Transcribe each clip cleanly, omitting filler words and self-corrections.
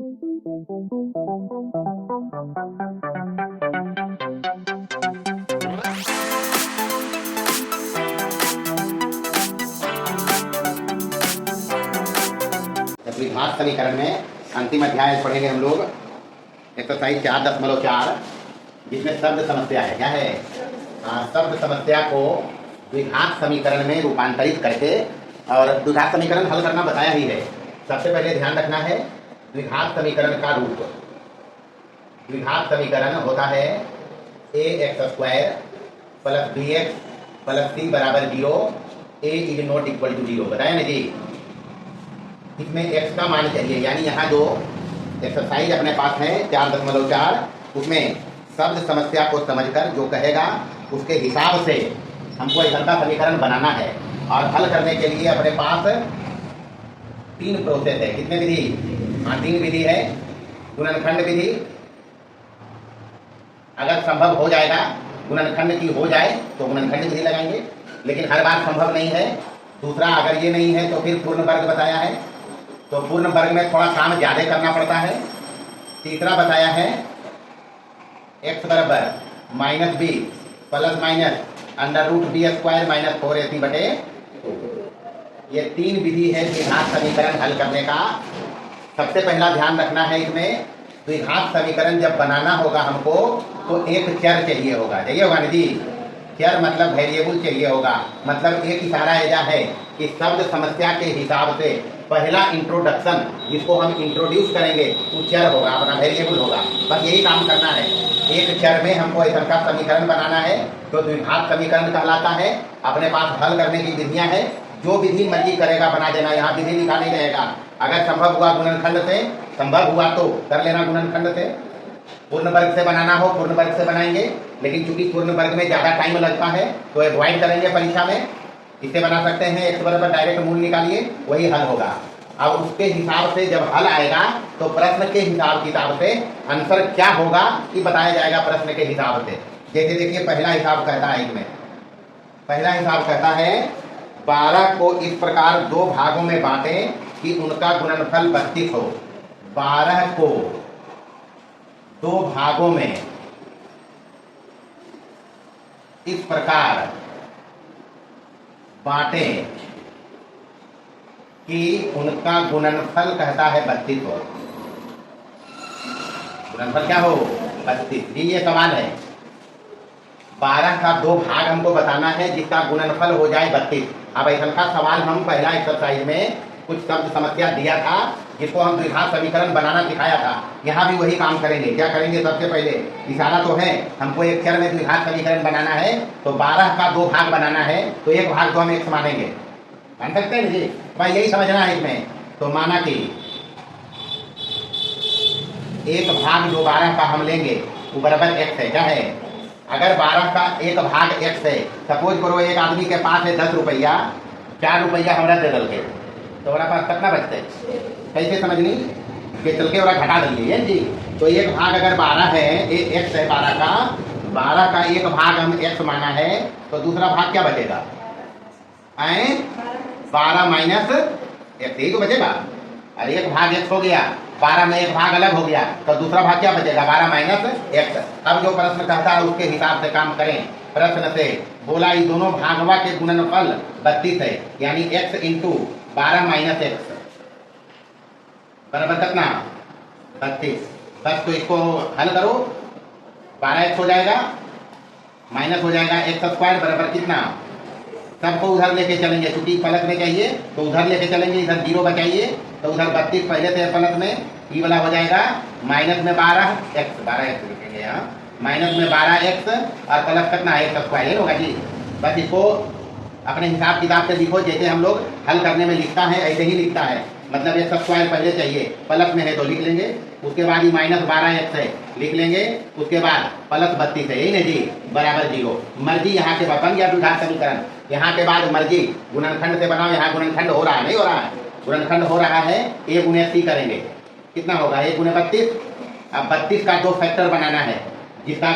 द्विघात समीकरण में अंतिम अध्याय पढ़ेंगे हम लोग एक्सरसाइज 4.4 जिसमें शब्द समस्या है। क्या है? शब्द समस्या को द्विघात समीकरण में रूपांतरित करके और द्विघात समीकरण हल करना बताया ही है। सबसे पहले ध्यान रखना है द्विघात समीकरण का रूप। द्विघात समीकरण होता है ax² + bx + c = 0 a is not equal to 0। बताया ना जी? इसमें x का मान चाहिए, यानी यहाँ जो एक्सरसाइज अपने पास है 4.4 उसमें शब्द समस्या को समझकर जो कहेगा उसके हिसाब से हमको इधर का समीकरण बनाना है। और हल करने के लिए अपने पास 3 प्रोसेस है। कितने विधि? 3 विधि है। गुणनखंड विधि, अगर संभव हो जाएगा गुणनखंड की हो जाए तो गुणनखंड विधि लगाएंगे, लेकिन हर बार संभव नहीं है। दूसरा, अगर ये नहीं है तो फिर पूर्ण वर्ग बताया है, तो पूर्ण वर्ग में थोड़ा काम ज़्यादा करना पड़ता है। तीसरा बताया है x = -b ± √b² - 4ac/2। ये 3 विधि है द्विघात समीकरण हल करने का। सबसे पहला ध्यान रखना है इसमें द्विघात समीकरण जब बनाना होगा हमको तो एक चर चाहिए होगा। ना जी? चर मतलब वेरिएबल चाहिए होगा। मतलब एक इशारा ऐसा है कि शब्द समस्या के हिसाब से पहला इंट्रोडक्शन जिसको हम इंट्रोड्यूस करेंगे वो चर होगा, अपना वेरिएबल होगा। बस यही काम करना है। एक चर में हमको ऐसा का समीकरण बनाना है तो द्विघात समीकरण कहलाता है। अपने पास हल करने की विधियां हैं, जो विधि मर्जी करेगा बना देना। यहाँ विधि लिखा नहीं रहेगा। अगर संभव हुआ गुणनखंड से, संभव हुआ तो कर लेना गुणनखंड से। पूर्ण वर्ग से बनाना हो पूर्ण वर्ग से बनाएंगे, लेकिन चूंकि पूर्ण वर्ग में ज़्यादा टाइम लगता है तो अवॉइड करेंगे परीक्षा में। इससे बना सकते हैं x = डायरेक्ट मूल निकालिए, वही हल होगा। अब उसके हिसाब से जब हल आएगा तो प्रश्न के हिसाब किताब से आंसर क्या होगा कि बताया जाएगा प्रश्न के हिसाब से। जैसे देखिए पहला हिसाब कहता है इसमें, पहला हिसाब कहता है 12 को इस प्रकार 2 भागों में बांटें कि उनका गुणनफल 32 हो। 12 को 2 भागों में इस प्रकार बांटें कि उनका गुणनफल कहता है 32 हो। गुणनफल क्या हो? 32। ये सवाल है। 12 का 2 भाग हमको बताना है जिसका गुणनफल हो जाए 32। अब ऐसा का सवाल हम पहला एक्सरसाइज में कुछ शब्द समस्या दिया था जिसको हम द्विघात समीकरण बनाना सिखाया था। यहाँ भी वही काम करेंगे। क्या करेंगे? सबसे पहले इशारा तो है हमको एक चर में द्विघात समीकरण बनाना है, तो 12 का 2 भाग बनाना है, तो एक भाग को हम x मानेंगे। मान सकते हैं जी? भाई यही समझना है इसमें। तो माना कि एक भाग जो 12 का हम लेंगे वो बराबर x है। क्या है? अगर 12 का एक भाग x है, सपोज करो एक आदमी के पास है 10 रुपया, 4 रुपया हमारा दे दल के, तो हमारा पास कितना बचते? कैसे समझनी कि चल के घटा दिए जी। तो एक भाग अगर 12 है, x है 12 का एक भाग हम x माना है, तो दूसरा भाग क्या बचेगा? 12 - x ही तो बचेगा। अरे एक भाग x हो गया, 12 में एक भाग अलग हो गया, तो दूसरा भाग क्या बचेगा? 12 - x। अब जो प्रश्न कहता है उसके हिसाब से काम करें। प्रश्न से बोला ये दोनों भागवा के गुणनफल 32 है, यानी x × 12 - x बराबर कितना? 32। बस तो इसको हल करो, 12x हो जाएगा, माइनस हो जाएगा x² बराबर कितना? सबको उधर लेके चलेंगे, चूंकि पलट में चाहिए तो उधर लेके चलेंगे। इधर 0 बचाइए तो उधर 32 पहले से पलट में, ये वाला हो जाएगा -12x, 12x लिखेंगे यहाँ, -12x और प्लस कितना? x² होगा जी। बस इसको अपने हिसाब किताब से लिखो, जैसे हम लोग हल करने में लिखता है ऐसे ही लिखता है। मतलब x² पहले चाहिए, प्लस में है तो लिख लेंगे, उसके बाद ही -12x है लिख लेंगे, उसके बाद प्लस 32 है, यही ना जी, बराबर 0। मर्जी यहाँ से बन गया द्विघात समीकरण। यहाँ के बाद मर्जी गुणनखंड से बनाओ। यहाँ गुणनखंड हो रहा है? नहीं हो रहा है? गुणनखंड हो रहा है। a × c करेंगे, कितना होगा? a × 32। अब 32 का 2 फैक्टर बनाना है जिसका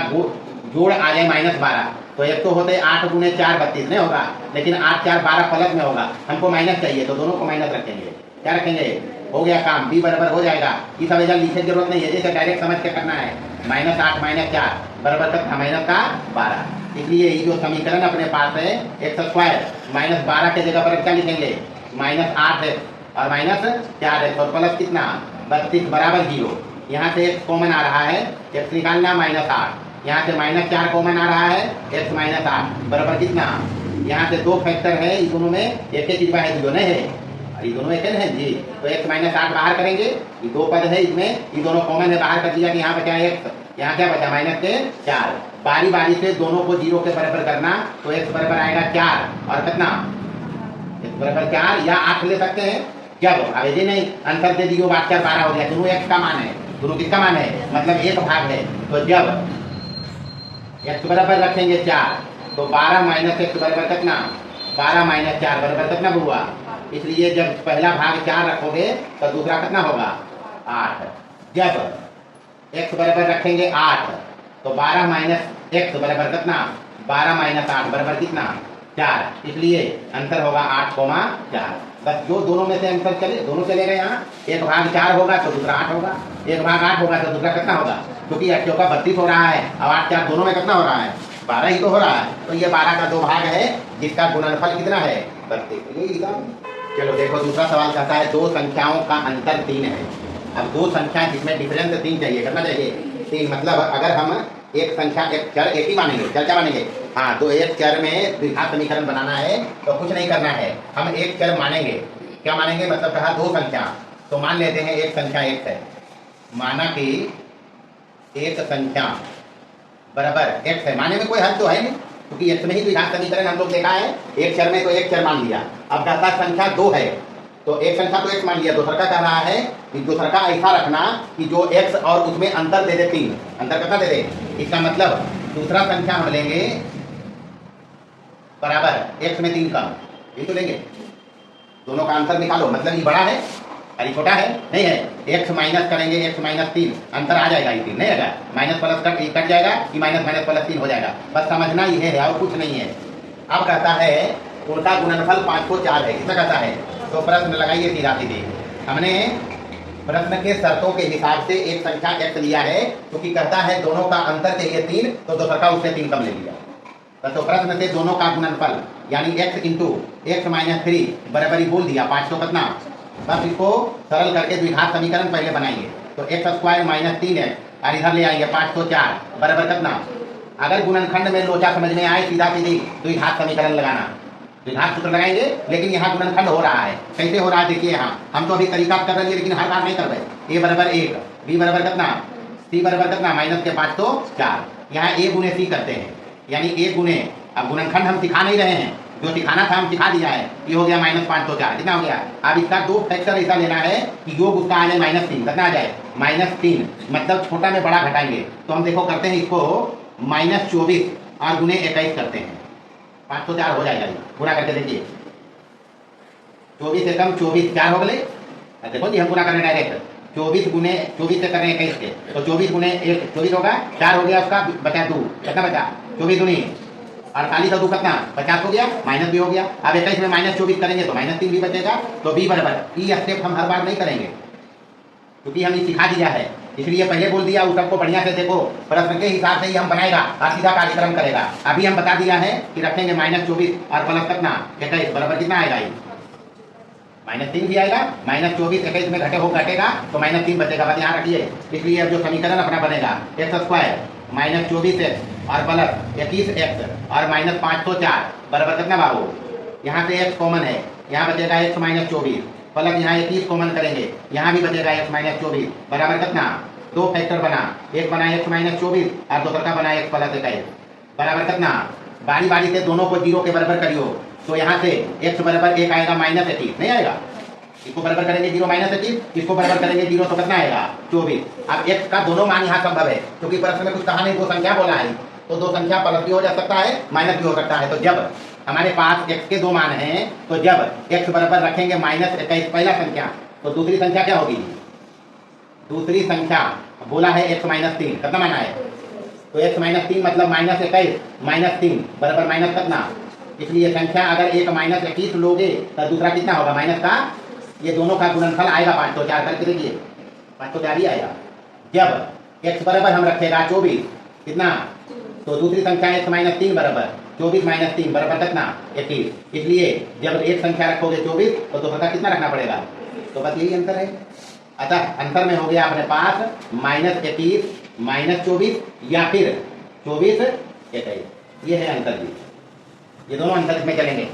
जोड़ आ जाए -12। तो एक तो होते 8 × 4 32 नहीं होगा, लेकिन 8 4 12 प्लस में होगा। हमको माइनस चाहिए तो दोनों को माइनस रखेंगे। क्या रखेंगे? हो गया काम, b बराबर हो जाएगा। इस हमेशा लिखे की जरूरत नहीं है, जैसे डायरेक्ट समझ के करना है। -8 - 4 बराबर कितना, -12। इसलिए ये जो समीकरण अपने पास है x² -12 के जगह पर क्या लिखेंगे, -8 है और -4 है, तो प्लस कितना 32 बराबर 0। यहाँ से x कॉमन आ रहा है, x निकालना -8, यहाँ से -4 कॉमन आ रहा है, x -8 बराबर कितना, यहाँ से दो फैक्टर है, इस दोनों में एक चीज है, जो नहीं है, ये दोनों एक है जी। तो x -8 बाहर करेंगे, ये दो पद है इसमें, ये दोनों कॉमन है, बाहर कर दिया कि यहाँ बचा x, यहाँ क्या बचा -4। बारी बारी से दोनों को 0 के बराबर करना, तो x बराबर आएगा 4 और कितना, x बराबर 4 या 8 ले सकते हैं। जब अवेजी नहीं आंसर दे दियो, बात 4 12 हो गया, दोनों x का मान है, दोनों किसका मान है, मतलब एक भाग है। तो जब x बराबर रखेंगे 4, तो 12 - x बराबर कितना, 12 - 4 बराबर कितना हुआ। इसलिए जब पहला भाग 4 रखोगे तो दूसरा कितना होगा 8। जब x बराबर रखेंगे 8, तो 12 - x बराबर कितना, 12 - 8 बराबर कितना 4। इसलिए अंतर होगा 8,4। बस जो दोनों में से अंतर चले, दोनों चले गए। यहाँ एक भाग 4 होगा तो दूसरा 8 होगा, एक भाग 8 होगा तो दूसरा कितना होगा, क्योंकि 8 चौका 32 हो रहा है और 8 4 दोनों में कितना हो रहा है, 12 ही तो हो रहा है। तो ये 12 का 2 भाग है, जिसका गुणनफल कितना है 32। चलो देखो दूसरा सवाल कहता है दो संख्याओं का अंतर 3 है। अब दो संख्या जिसमें डिफरेंस 3 चाहिए, करना चाहिए 3, मतलब अगर हम एक संख्या एक चर एक ही मानेंगे, चर क्या मानेंगे, हाँ, तो एक चर में द्विघात समीकरण बनाना है तो कुछ नहीं करना है, हम एक चर मानेंगे। क्या मानेंगे, मतलब कहा दो संख्या, तो मान लेते हैं एक संख्या x है, माना कि एक संख्या बराबर x है, माने में कोई हद तो है नहीं, क्योंकि x में ही द्विघात समीकरण हम लोग देखा है, एक चर में तो एक चर मान लिया। अब कहता संख्या 2 है, तो एक संख्या तो x मान लिया, दूसरा का कह रहा है कि दूसरा का ऐसा रखना कि जो x और उसमें अंतर दे दे 3, अंतर कितना दे दे। इसका मतलब दूसरा संख्या हम लेंगे बराबर x में 3 कम, ये तो लेंगे, दोनों का अंतर निकालो, मतलब ये बड़ा है और छोटा है, नहीं है, x माइनस करेंगे, x -3 अंतर आ जाएगा, ये 3 नहीं आएगा, माइनस प्लस कट जाएगा, ये माइनस माइनस प्लस 3 हो जाएगा। बस समझना ये है और कुछ नहीं है। अब कहता है उनका गुणनफल 5 को 4 है, कितना कहता है, तो प्रश्न लगाइए सीधा सीधे। हमने प्रश्न के शर्तों के हिसाब से एक संख्या x लिया है, क्योंकि कहता है दोनों का अंतर चाहिए 3, तो दूसरा का उससे 3 कम ले लिया। तो प्रश्न से दोनों का गुणनफल यानी x इंटू x -3 बराबर ही बोल दिया 5 तो कितना। बस इसको सरल करके द्विघात समीकरण पहले बनाएंगे, तो x² -3 है और इधर ले आएंगे 5 तो 4 बराबर कितना। अगर गुणनखंड में लोचा समझ में आए सीधा सीधी द्विघात समीकरण लगाना, द्विघात सूत्र लगाएंगे, लेकिन यहाँ गुणनखंड हो रहा है, कैसे हो रहा है देखिए। यहाँ हम तो अभी तरीका कर रहे हैं, लेकिन हर बार नहीं कर रहे। a बराबर 1, b बराबर कितना, c बराबर कितना माइनस के 5 तो 4। यहाँ a गुने c करते हैं, यानी a गुने, अब गुणनखंड हम सिखा नहीं रहे हैं, जो सिखाना था हम सिखा दिया है। ये हो गया -5 तो 4, कितना हो गया। अब इसका दो फैक्टर ऐसा लेना है कि योग उसका आ जाए -3, कितना आ जाए -3, मतलब छोटा में बड़ा घटाएंगे। तो हम देखो करते हैं इसको -24 और गुने 21 करते हैं, 5 तो 4 हो जाएगा, पूरा करके देखिए। 24 से कम 24 4 हो गए। देखो जी हम पूरा करें डायरेक्ट, 24 गुने 24 से करें 21 के, तो 24 गुने 1 24 होगा, 4 हो गया, उसका बचा 2, कितना बचा 24 दूनी 48 और 2 कितना 50 हो गया, माइनस भी हो गया। अब 21 में -24 करेंगे तो -3 भी बचेगा। तो b बराबर, ये स्टेप हम हर बार नहीं करेंगे क्योंकि हमने सिखा दिया है, इसलिए पहले बोल दिया। उस सबको बढ़िया से देखो, प्रश्न के हिसाब से ही हम बनाएगा और सीधा कार्यक्रम करेगा। अभी हम बता दिया है कि रखेंगे -24 और प्लस कितना 21 बराबर कितना आएगा, ये -3 भी आएगा। -24 21 में घटेगा तो -3 बचेगा, बस यहाँ रखिए। इसलिए अब जो समीकरण अपना बनेगा x² -24x और प्लस 21x और -5 तो 4 बराबर कितना बाबू, यहाँ से x कॉमन है, यहाँ बचेगा x -24 प्लस यहाँ 21 कॉमन करेंगे, यहाँ भी बचेगा x -24 बराबर कितना, दो फैक्टर बना, एक बना x -24 और दूसरा का बना x प्लस 21 बराबर कितना। बारी बारी से दोनों को 0 के बराबर करियो, तो यहाँ से x बराबर 1 आएगा -21, नहीं आएगा। इसको बराबर करेंगे 0 -21, इसको बराबर करेंगे 0, तो कितना आएगा 24। अब x का दोनों मान यहाँ संभव है, क्योंकि प्रश्न में कुछ कहा नहीं, दो संख्या बोला है, तो दो संख्या प्लस भी हो जा सकता है, माइनस भी हो सकता है। तो जब हमारे पास x के दो मान हैं, तो जब x बराबर रखेंगे -21 पहला संख्या, तो दूसरी संख्या क्या होगी, दूसरी संख्या बोला है x -3, कितना माना है, तो x -3 मतलब -21 -3 बराबर माइनस कितना। इसलिए संख्या अगर एक -21 लोगे तो दूसरा कितना होगा, ये दोनों का गुणनफल आएगा 5 तो 4 करके देखिए 5 तो 4 ही आएगा। जब x बराबर हम रखेगा 24 कितना, तो दूसरी संख्या x माइनस 3 बराबर 24 माइनस 3 बराबर कितना 21। इसलिए जब एक संख्या रखोगे 24 तो दूसरा का कितना रखना पड़ेगा, तो बस यही अंतर है। अतः अंतर में हो गया अपने पास माइनस 21 माइनस 24 या फिर 24 21। ये है अंतर जी, ये दोनों अंतर में चलेंगे।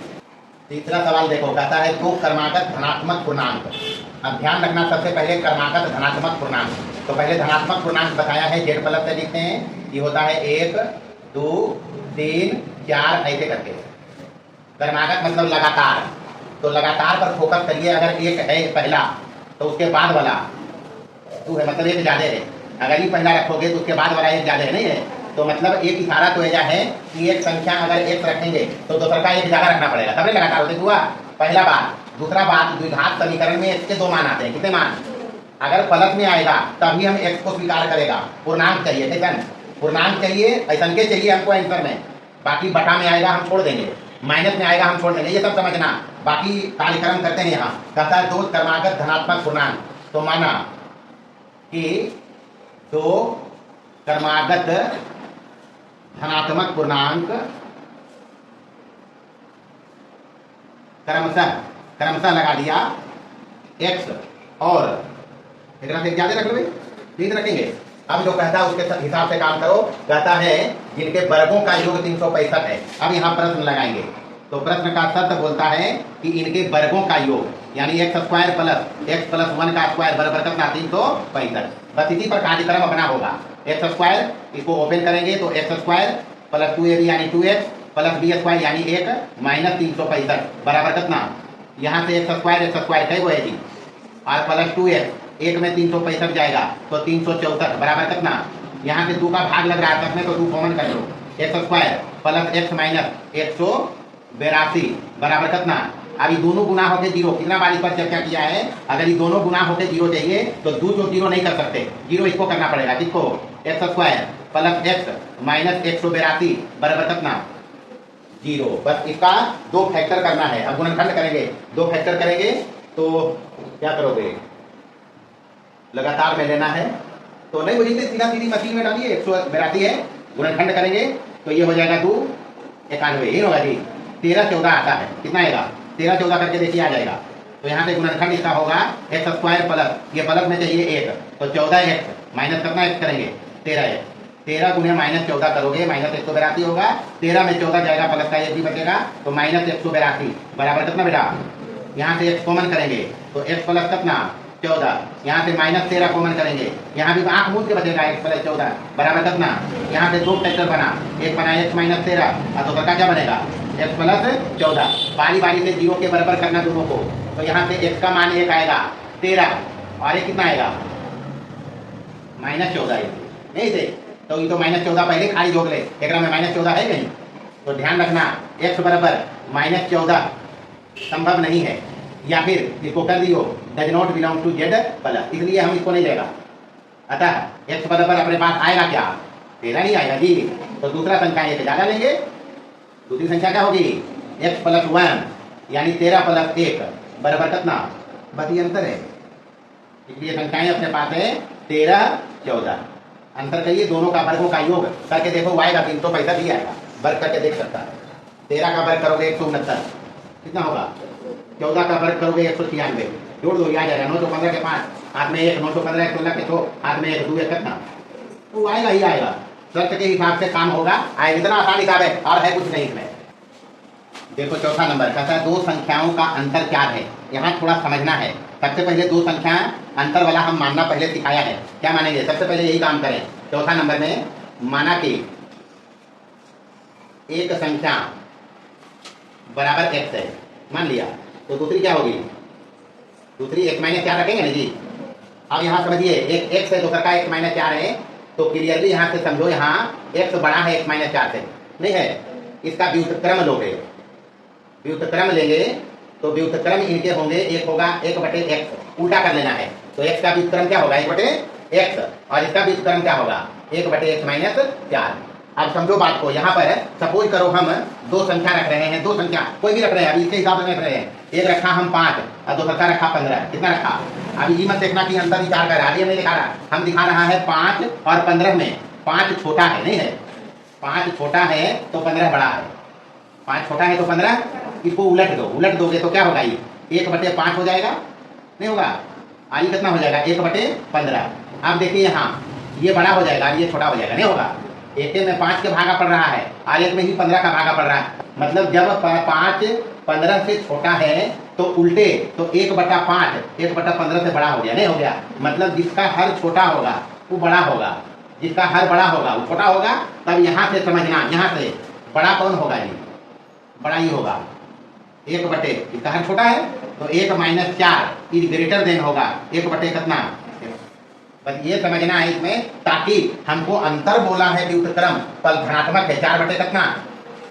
तीसरा सवाल देखो, कहता है दो क्रमागत धनात्मक पूर्णांक। अब ध्यान रखना सबसे पहले क्रमागत धनात्मक पूर्णांक, तो पहले धनात्मक पूर्णांक बताया है जेड प्लस से लिखते हैं, ये होता है 1 2 3 4 ऐसे करके। क्रमागत मतलब लगातार, तो लगातार पर फोकस करिए। अगर एक है पहला तो उसके बाद वाला 2 है, मतलब एक ज्यादा है। अगर ये पहला रखोगे तो उसके बाद वाला एक ज्यादा है, नहीं है, तो मतलब एक इशारा तो ऐसा है कि एक संख्या अगर एक रखेंगे तो दूसरा का एक ज्यादा रखना पड़ेगा, तब लगातार होते हुआ। पहला बात। दूसरा बात, द्विघात समीकरण में इसके 2 मान आते हैं। कितने मान? अगर प्लस में आएगा तभी हम x को स्वीकार करेगा। पूर्णांक चाहिए, कैसा पूर्णांक चाहिए, ऐसा के चाहिए हमको आंसर में। बाकी बटा में आएगा हम छोड़ देंगे, माइनस में आएगा हम छोड़ देंगे, ये सब समझना। बाकी कार्यक्रम करते हैं यहाँ। कहता है दो क्रमागत धनात्मक पूर्णांक, तो माना कि दो क्रमागत धनात्मक पूर्णांक क्रमशः लगा दिया x और एक से ज्यादा रख लो भाई, ठीक रखेंगे। अब जो कहता है उसके हिसाब से काम करो। कहता है जिनके वर्गों का योग 365 है। अब यहाँ प्रश्न लगाएंगे, तो प्रश्न का शर्त बोलता है कि इनके वर्गों का योग यानी x square plus x plus 1 का स्क्वायर बराबर कितना 365। बस इसी पर कार्यक्रम अपना होगा। x स्क्वायर इसको ओपन करेंगे तो x स्क्वायर प्लस 2ab यानी 2x प्लस b स्क्वायर यानी 1 माइनस 365 बराबर कितना, यहाँ से x स्क्वायर कई वो है जी, और प्लस 2x, एक में 365 जाएगा तो 364 बराबर कितना, यहाँ से 2 का भाग लग रहा है में तो 2 कॉमन कर लो। x square plus x minus 182 बराबर कितना। अब ये दोनों गुना होके 0, कितना बार इस पर चर्चा किया है। अगर ये दोनों गुना होके 0 चाहिए तो 2 जो 0 नहीं कर सकते, 0 इसको करना पड़ेगा। किसको? x square plus x minus 182 बराबर कितना 0। बस इसका 2 फैक्टर करना है। अब गुणनखंड करेंगे, 2 फैक्टर करेंगे तो क्या करोगे, लगातार में लेना है तो नहीं मुझे सीधा सीधी मशीन में डालिए। 182 है, गुणनखंड करेंगे तो ये हो जाएगा 2 91, ये होगा जी 13 14 आता है। कितना आएगा 13 14 करके देखिए आ जाएगा। तो यहाँ से गुणनखंड इसका होगा x स्क्वायर प्लस ये प्लस में चाहिए 1 तो 14x माइनस कितना x करेंगे 13x, 13 गुने माइनस 14 करोगे माइनस 182 होगा। 13 में 14 जाएगा प्लस का 1 भी बचेगा तो माइनस 182 बराबर कितना बेटा, यहाँ से x कॉमन करेंगे तो x प्लस कितना 14, यहाँ से माइनस 13 कॉमन करेंगे, यहाँ भी आंख मूंद के बचेगा x प्लस 14 बराबर कितना। यहाँ से 2 फैक्टर बना, एक बना x माइनस 13 और दूसरा का क्या बनेगा x प्लस 14। बारी बारी से 0 के बराबर करना दोनों को। तो यहाँ से x का मान 1 आएगा 13 और ये कितना आएगा माइनस 14 नहीं से, तो ये तो माइनस 14 पहले खाली जोड़ ले, एक में माइनस 14 है कहीं। तो ध्यान रखना x बराबर माइनस 14 संभव नहीं है, या फिर इसको कर दियो does not belong to Z plus, इसलिए हम इसको नहीं लेगा। अतः x बराबर अपने पास आएगा क्या 13 नहीं आएगा जी, तो दूसरा संख्या एक ज्यादा लेंगे। दूसरी संख्या क्या होगी x प्लस 1 यानी 13 प्लस 1 बराबर कितना, बस ये अंतर है। इसलिए संख्याएं अपने पास है 13 14। अंतर करिए दोनों का वर्गों का योग करके देखो, वो आएगा 365 ही आएगा, वर्ग करके देख सकता है। 13 का वर्ग करोगे 169 कितना होगा, 14 का वर्ग करोगे 196, जोड़ दो आ जाएगा 915 के 5 हाथ में 1, 915 16 के 2 हाथ में 1 2 कितना, तो आएगा ही आएगा। शर्त के हिसाब से काम होगा, आएगा इतना आसान हिसाब है और है कुछ नहीं इसमें। देखो चौथा नंबर कहता है दो संख्याओं का अंतर क्या है। यहाँ थोड़ा समझना है। सबसे पहले दो संख्या अंतर वाला हम मानना पहले सिखाया है, क्या मानेंगे सबसे पहले यही काम करें। चौथा नंबर में माना कि एक संख्या बराबर x है, मान लिया, तो दूसरी क्या होगी, दूसरी x माइनस 4 रखेंगे ना जी। अब यहाँ समझिए एक x है, दूसरा का x माइनस 4 है, तो क्लियरली यहाँ से समझो यहाँ x बड़ा है x माइनस 4 से, नहीं है। इसका व्युत्क्रम लोगे, व्युत्क्रम लेंगे तो व्युत्क्रम इनके होंगे, एक होगा 1/x, उल्टा कर लेना है। तो x का व्युत्क्रम क्या होगा 1/x और इसका व्युत्क्रम क्या होगा 1/x माइनस 4। अब समझो बात को, यहाँ पर सपोज करो हम दो संख्या रख रहे हैं, दो संख्या कोई भी रख रहे हैं, अभी इसके हिसाब से रख रहे हैं। एक रखा हम 5 और दूसरा का रखा 15। कितना रखा? अभी ये मत देखना कि अंतर विचार कर रहा है, नहीं दिखा रहा, हम दिखा रहा है 5 और 15 में 5 छोटा है, नहीं है? 5 छोटा है तो 15 बड़ा है। 5 छोटा है तो 15, इसको उलट दो, उलट दोगे तो क्या होगा? ये 1/5 हो जाएगा, नहीं होगा? आई कितना हो जाएगा? 1/15। अब देखिए यहाँ ये बड़ा हो जाएगा, ये छोटा हो जाएगा, नहीं होगा? एक में 5 के भागा पड़ रहा है और एक में ही 15 का भागा पड़ रहा है। मतलब जब 5 15 से छोटा है तो उल्टे तो 1/5 1/15 से बड़ा हो गया, नहीं हो गया? मतलब जिसका हर छोटा होगा वो बड़ा होगा, जिसका हर बड़ा होगा वो छोटा होगा। तब यहाँ से समझना, यहाँ से बड़ा कौन होगा? जी बड़ा ही होगा। 1/, इसका हर छोटा है तो 1 - 4 इज ग्रेटर देन होगा 1/, कितना? बस ये समझना है इसमें, ताकि हमको अंतर बोला है व्युत्क्रम पर धनात्मक है 4/, कितना?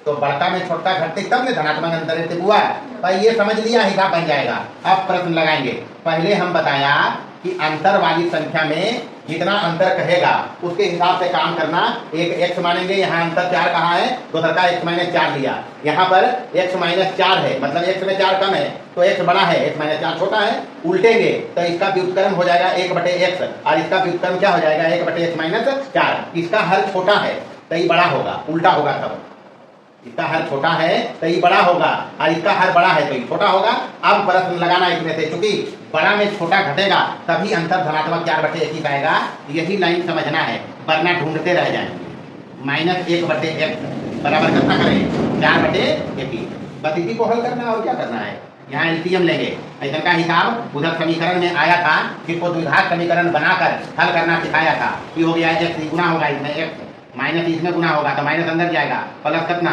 तो बढ़ता में छोटा घटते तब ने धनात्मक अंतर हुआ है। पर ये समझ लिया, हिसाब बन जाएगा। अब प्रश्न लगाएंगे। पहले हम बताया कि अंतर वाली संख्या में जितना अंतर कहेगा उसके हिसाब से काम करना। एक x मानेंगे, यहाँ अंतर 4 कहाँ है? दूसरा का x - 4 लिया। यहाँ पर x - 4 है, मतलब x में 4 कम है तो x बड़ा है, x - 4 छोटा है। उल्टेंगे तो इसका व्युत्क्रम हो जाएगा 1/x और इसका व्युत्क्रम क्या हो जाएगा? 1/x - 4। इसका हर छोटा है तो ये बड़ा होगा, उल्टा होगा। तब इसका हर छोटा है तो ये बड़ा होगा और इसका हर बड़ा है तो ये छोटा होगा। अब प्रश्न लगाना इसमें से, चूंकि बड़ा में छोटा घटेगा तभी अंतर धनात्मक 4/21 आएगा। यही लाइन समझना है, वरना ढूंढते रह जाएंगे। -1/x बराबर कितना करें? 4/21। बस इसी को हल करना और क्या करना है। यहाँ एलसीएम लेंगे, ऐसा का हिसाब उधर समीकरण में आया था, जिसको द्विघात समीकरण बनाकर हल करना सिखाया था। ये हो गया x गुना होगा इसमें, x माइनस इसमें गुना होगा तो माइनस अंदर जाएगा, प्लस कितना?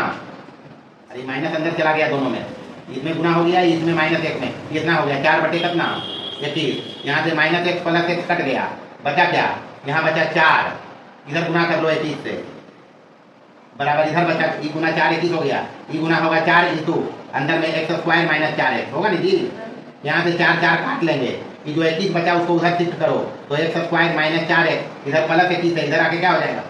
अरे माइनस अंदर चला गया दोनों में, इसमें गुना हो गया, इसमें -1 में कितना हो गया? 4/, कितना? 21। यहाँ से -x + x कट गया, बचा क्या? यहाँ बचा 4, इधर गुना कर लो 21 से, बराबर इधर बचा ई गुना 4 21 हो गया। ई गुना होगा 4 × अंदर में x² - 4x होगा नहीं जी? यहाँ से 4 4 काट लेंगे, ये जो 21 बचा उसको उधर शिफ्ट करो तो x² - 4x इधर +21 है, इधर आके क्या हो जाएगा?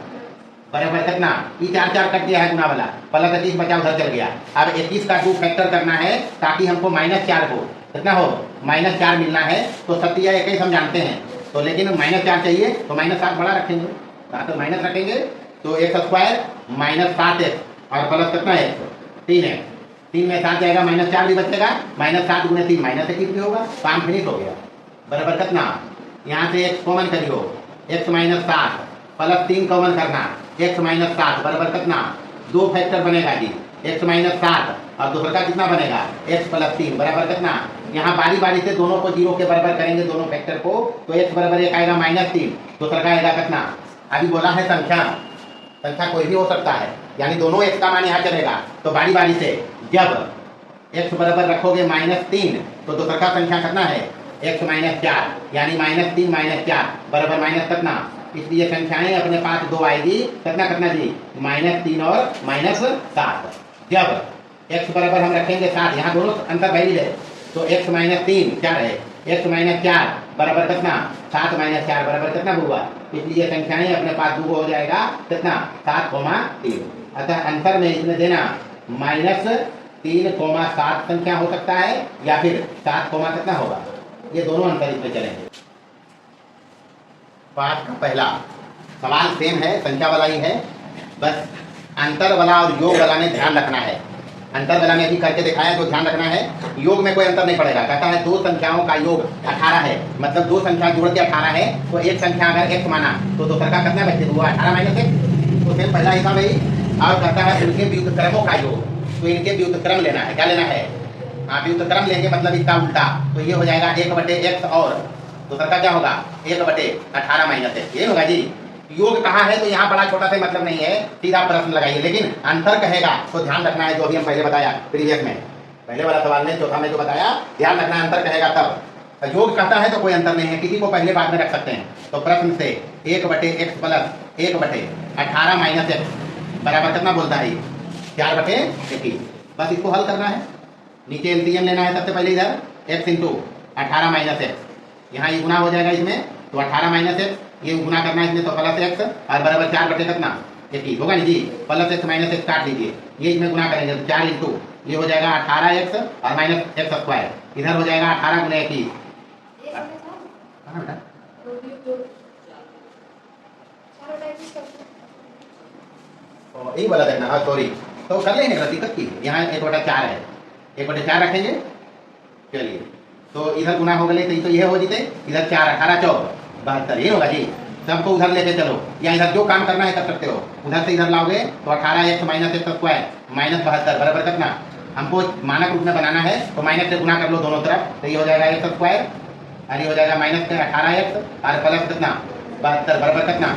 बराबर कितना? ये 4 4 कट गया है गुना वाला, +21 बचा उधर चल गया। अब 21 का 2 फैक्टर करना है ताकि हमको -4 हो, कितना हो? -4 मिलना है। तो सत्य या 21 हम जानते हैं तो, लेकिन -4 चाहिए तो -7 बड़ा रखेंगे, तो माइनस रखेंगे तो x² - 7x और प्लस कितना है? 3 है। 3 में 7 जाएगा, -4 भी बचेगा, -7 × 3 -21 भी होगा। काम फिनिश हो गया। बराबर कितना? यहाँ से x कॉमन करियो, x - 7 + 3 कॉमन करना, x - 7 बराबर कितना? 2 फैक्टर बनेगा जी, x - 7 और दूसरा का कितना बनेगा? x + 3 बराबर कितना? यहाँ बारी बारी से दोनों को 0 के बराबर करेंगे, दोनों फैक्टर को, तो x बराबर 1 आएगा -3, दूसरा का आएगा कितना? अभी बोला है संख्या, संख्या कोई भी हो सकता है, यानी दोनों x का मान यहाँ चलेगा। तो बारी बारी से जब x बराबर रखोगे -3 तो दूसरा का संख्या कितना है? x - 4, यानी -3 - 4 बराबर माइनस कितना? इसलिए संख्याएं अपने पास 2 आएगी, कितना कितना जी? -3 और -7। जब x बराबर हम रखेंगे 7, यहाँ दोनों अंतर वैलिड है, तो x - 3 क्या है? x - 4 बराबर कितना? 7 - 4 बराबर कितना हुआ? इसलिए संख्याएं अपने पास 2 हो जाएगा, कितना? 7, 3। अतः अंतर में इसमें देना -3, 7 संख्या हो सकता है या फिर 7, कितना होगा? ये दोनों अंतर इसमें चलेंगे। पाठ का पहला सवाल सेम है, संख्या वाला ही है, बस अंतर वाला और योग वाला में ध्यान रखना है। अंतर वाला में भी करके दिखाया तो ध्यान रखना है, योग में कोई अंतर नहीं पड़ेगा। कहता है 2 संख्याओं का योग 18 है, मतलब 2 संख्या जोड़ के 18 है, तो एक संख्या अगर x माना तो दूसरा का कितना बच्चे हुआ? 18 - 1, तो सेम पहला हिसाब है। और कहता है इनके व्युत्क्रमों का योग, तो इनके व्युत्क्रम लेना है। क्या लेना है? हाँ, व्युत्क्रम लेंगे, मतलब इसका उल्टा, तो ये हो जाएगा 1/x और दूसरा का क्या होगा? 1/18 - 1, ये होगा जी। योग कहाँ है तो यहाँ बड़ा छोटा से मतलब नहीं है, सीधा प्रश्न लगाइए। लेकिन अंतर कहेगा तो ध्यान रखना है, जो अभी हम पहले बताया प्रीवियस में, पहले वाला सवाल में, चौथा में जो बताया, ध्यान रखना है। अंतर कहेगा तब, योग कहता है तो कोई अंतर नहीं है, किसी को पहले बाद में रख सकते हैं। तो प्रश्न से 1/x + 1/18 - x बराबर कितना बोलता है? 4/21। बस इसको हल करना है। नीचे एलसीएम लेना है सबसे पहले, इधर x × 18 - x, यहाँ ये गुना हो जाएगा इसमें, तो 18 - x, ये गुना करना है इसमें, तो +x और बराबर 4/23 21 होगा नहीं जी। प्लस एक्स माइनस एक्स काट लीजिए, ये इसमें गुना करेंगे तो 4 इंटू ये हो जाएगा 18x और माइनस एक्स स्क्वायर, इधर हो जाएगा 18 गुना 21। बेटा यही वाला देखना, हाँ सॉरी, तो कर लेंगे ना, दिक्कत की यहाँ 1/4 है, 1/4 रखेंगे। चलिए तो इधर गुना हो गए तो ये हो जीते, इधर 4 18 4 72, ये होगा जी। सबको उधर लेके चलो, या इधर जो काम करना है कर सकते हो, उधर से इधर लाओगे तो 18x minus x square minus 72 बराबर कितना, हमको मानक रूप में बनाना है तो माइनस से गुना कर लो दोनों तरफ, तो ये हो जाएगा एक्स स्क्वायर और ये हो जाएगा माइनस 18x और प्लस कितना 72 बराबर कितना,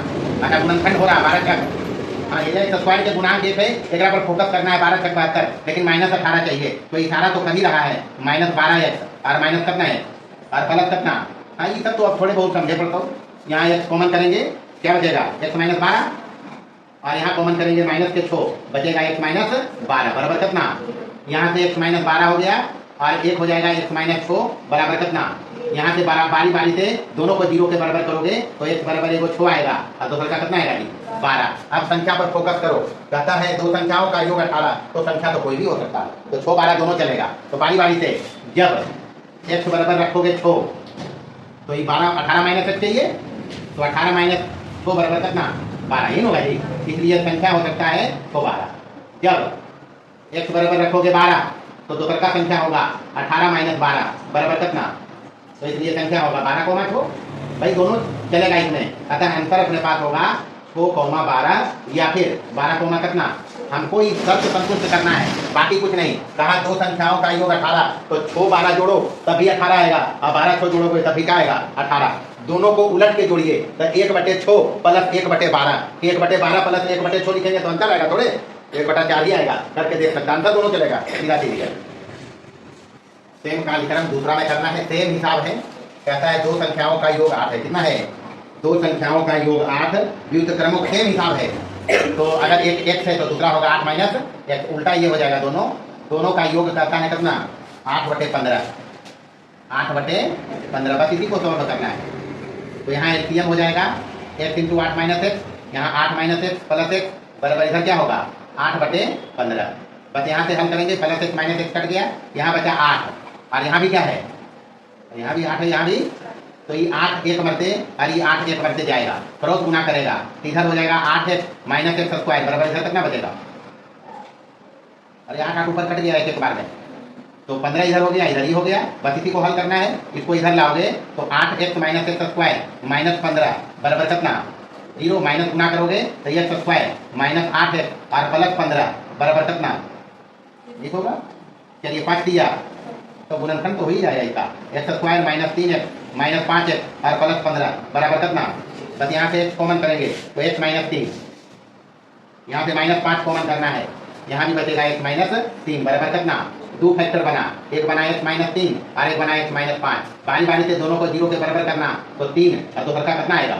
अच्छा गुणनखंड हो रहा है 12 तक। हाँ ये एक्स स्क्वायर के गुणांक एक है, एक पर फोकस करना है 12 तक 72, लेकिन माइनस 18 चाहिए, तो इशारा तो कर ही रहा है माइनस 12x और माइनस कितना है और प्लस कितना। हाँ ये सब तो अब थोड़े बहुत समझे पड़ता हूँ। यहाँ x कॉमन करेंगे क्या बचेगा x माइनस 12 और यहाँ कॉमन करेंगे माइनस के 6 बचेगा x माइनस 12 बराबर कितना, यहाँ से x माइनस 12 हो गया और एक हो जाएगा x माइनस 6 बराबर कितना, यहाँ से बारी बारी से दोनों को 0 के बराबर करोगे तो x बराबर एगो 6 आएगा और दूसरा का कितना आएगा जी 12। अब संख्या पर फोकस करो, कहता है दो संख्याओं का योग 18, तो संख्या तो कोई भी हो सकता है, तो 6 12 दोनों चलेगा। तो बारी बारी से जब x बराबर रखोगे 6 तो ये 12 18 माइनस x चाहिए, तो 18 माइनस 6 बराबर कितना 12, ये होगा जी, इसलिए संख्या हो सकता है तो 12। जब x बराबर रखोगे 12 तो दूसरा का संख्या होगा 18 माइनस 12 बराबर कितना, तो इसलिए संख्या होगा 12 कोमा 6, भाई दोनों चलेगा इसमें। अतः आंसर अपने पास होगा 6,12 या फिर 12 कोमा कितना, हमको इस शर्त संतुष्ट करना है, बाकी कुछ नहीं। कहा दो संख्याओं का योग 18, तो 6 12 जोड़ो तभी 18 आएगा और 12 6 जोड़ोगे तभी क्या आएगा 18। दोनों को उलट के जोड़िए तो 1/6 प्लस 1/12, 1/12 प्लस 1/6 लिखेंगे तो अंतर आएगा थोड़े, 1/4 ही आएगा, करके देख सकते आंसर दोनों चलेगा सीधा सीधा। सेम कार्यक्रम दूसरा में करना है, सेम हिसाब है, कहता है दो संख्याओं का योग 8 है, कितना है दो संख्याओं का योग 8, व्युत्क्रम क्रमों सेम हिसाब है, तो अगर एक x है तो दूसरा होगा 8 माइनस x, उल्टा ये हो जाएगा, दोनों का योग करता है कितना 8/15, 8/15 बस इसी को सॉल्व करना है। तो यहाँ एलसीएम हो जाएगा x इंटू 8 माइनस एक्स, यहाँ 8 माइनस एक्स प्लस एक्स बराबर इधर क्या होगा 8/15, बस यहाँ से हम करेंगे plus x minus x cut गया, यहाँ बचा 8 और यहाँ भी क्या है, यहाँ भी 8 है, यहाँ भी, तो ये 8 एक मरते और ये 8 एक मरते जाएगा, क्रॉस गुना करेगा तो इधर हो जाएगा 8x माइनस एक्स स्क्वायर बराबर इधर कितना बचेगा, अरे 8 ऊपर कट गया एक बार में, तो 15 इधर हो गया इधर ही हो गया, बस इसी को हल करना है, इसको इधर लाओगे तो 8x minus x square minus 15 बराबर कितना 0, माइनस गुना करोगे तो एक्स स्क्वायर माइनस 8x और प्लस 15 बराबर कितना ठीक होगा। चलिए 5 दिया तो गुणनखंड तो हो ही जाएगा इसका, x square minus 3x minus 5x और प्लस 15 बराबर कितना, बस यहाँ से x कॉमन करेंगे तो x माइनस 3, यहाँ से माइनस 5 कॉमन करना है, यहाँ भी बचेगा x माइनस 3 बराबर कितना, दो फैक्टर बना, एक बना x माइनस 3 और एक बना x माइनस 5, बारी बारी से दोनों को 0 के बराबर करना, तो 3 और दूसरा का कितना आएगा,